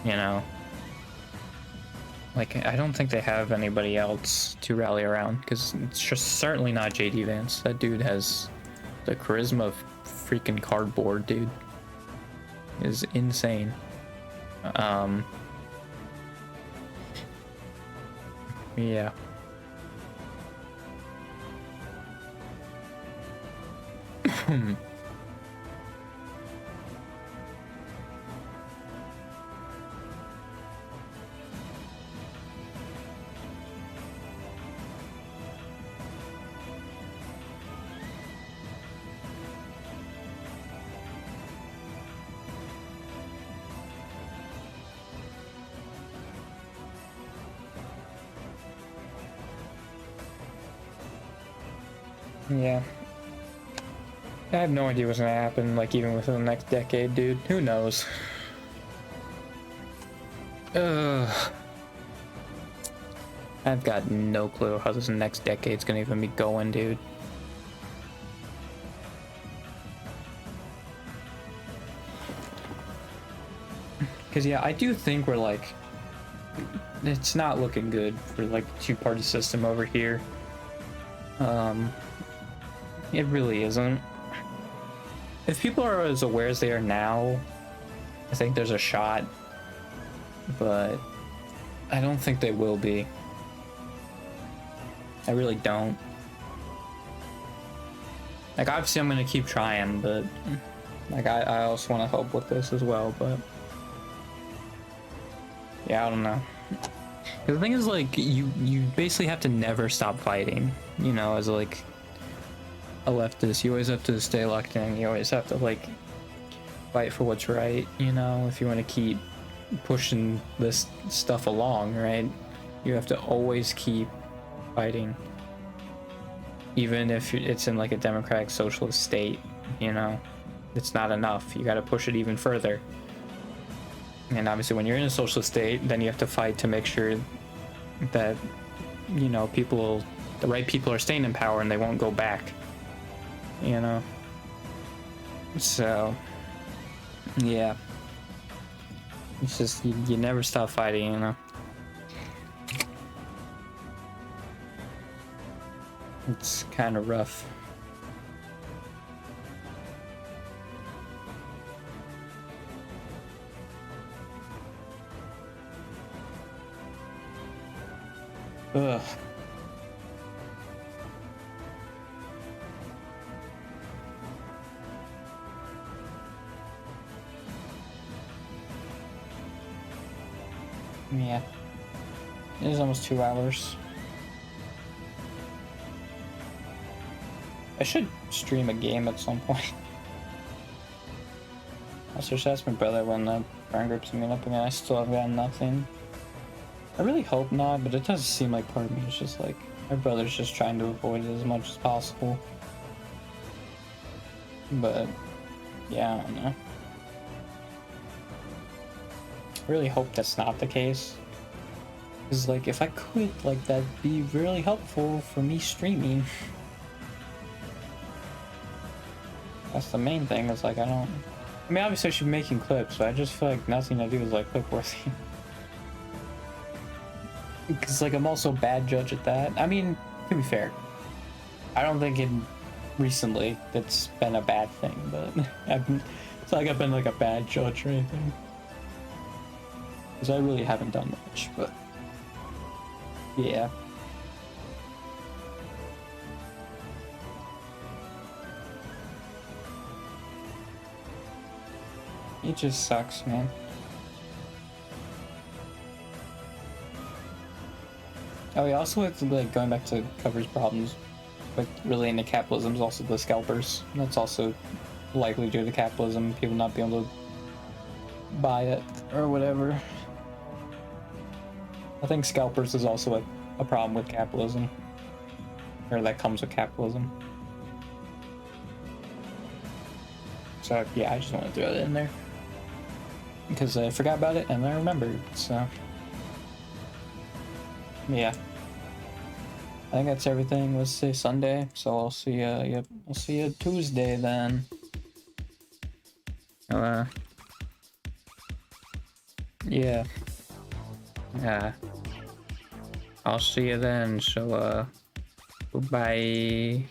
you know, like, I don't think they have anybody else to rally around, because it's just certainly not JD Vance. That dude has the charisma of freaking cardboard, dude. Is insane. Yeah. Yeah. I have no idea what's gonna happen, like, even within the next decade, dude. Who knows? I've got no clue how this next decade's gonna even be going, dude. Because, yeah, I do think we're, like, it's not looking good for, like, two-party system over here. It really isn't. If people are as aware as they are now, I think there's a shot, but I don't think they will be. I really don't. Like, obviously I'm gonna keep trying, but Like I also want to help with this as well, but yeah, I don't know. 'Cause the thing is, like, you basically have to never stop fighting, you know, as like a leftist. You always have to stay locked in. You always have to like fight for what's right, you know, if you want to keep pushing this stuff along, right? You have to always keep fighting, even if it's in like a democratic socialist state, you know. It's not enough. You got to push it even further. And obviously when you're in a socialist state, then you have to fight to make sure that, you know, the right people are staying in power and they won't go back, you know. So yeah, it's just you never stop fighting, you know. It's kind of rough. Ugh. Yeah. It is almost 2 hours. I should stream a game at some point. I should ask my brother when the friend groups meet up again. I still have gotten nothing. I really hope not, but it does seem like part of me is just like, my brother's just trying to avoid it as much as possible. But, yeah, I don't know. I really hope that's not the case. Because, like, if I could, like, that'd be really helpful for me streaming. That's the main thing, is like, I mean, obviously I should be making clips, but I just feel like nothing I do is, like, clip-worthy. Because, like, I'm also a bad judge at that. I mean, to be fair, I don't think recently it's been a bad thing, but it's like I've been, like, a bad judge or anything. Because I really haven't done much, but yeah. It just sucks, man. Oh, yeah, also it's like going back to Cover's problems with relating to capitalism is also the scalpers. That's also likely due to capitalism, people not being able to buy it or whatever. I think scalpers is also a problem with capitalism, or that comes with capitalism. So yeah, I just want to throw that in there because I forgot about it and I remembered. So yeah, I think that's everything. Let's say Sunday, so I'll see you. Yep, I'll see you Tuesday then. Yeah. Yeah. I'll see you then. So goodbye.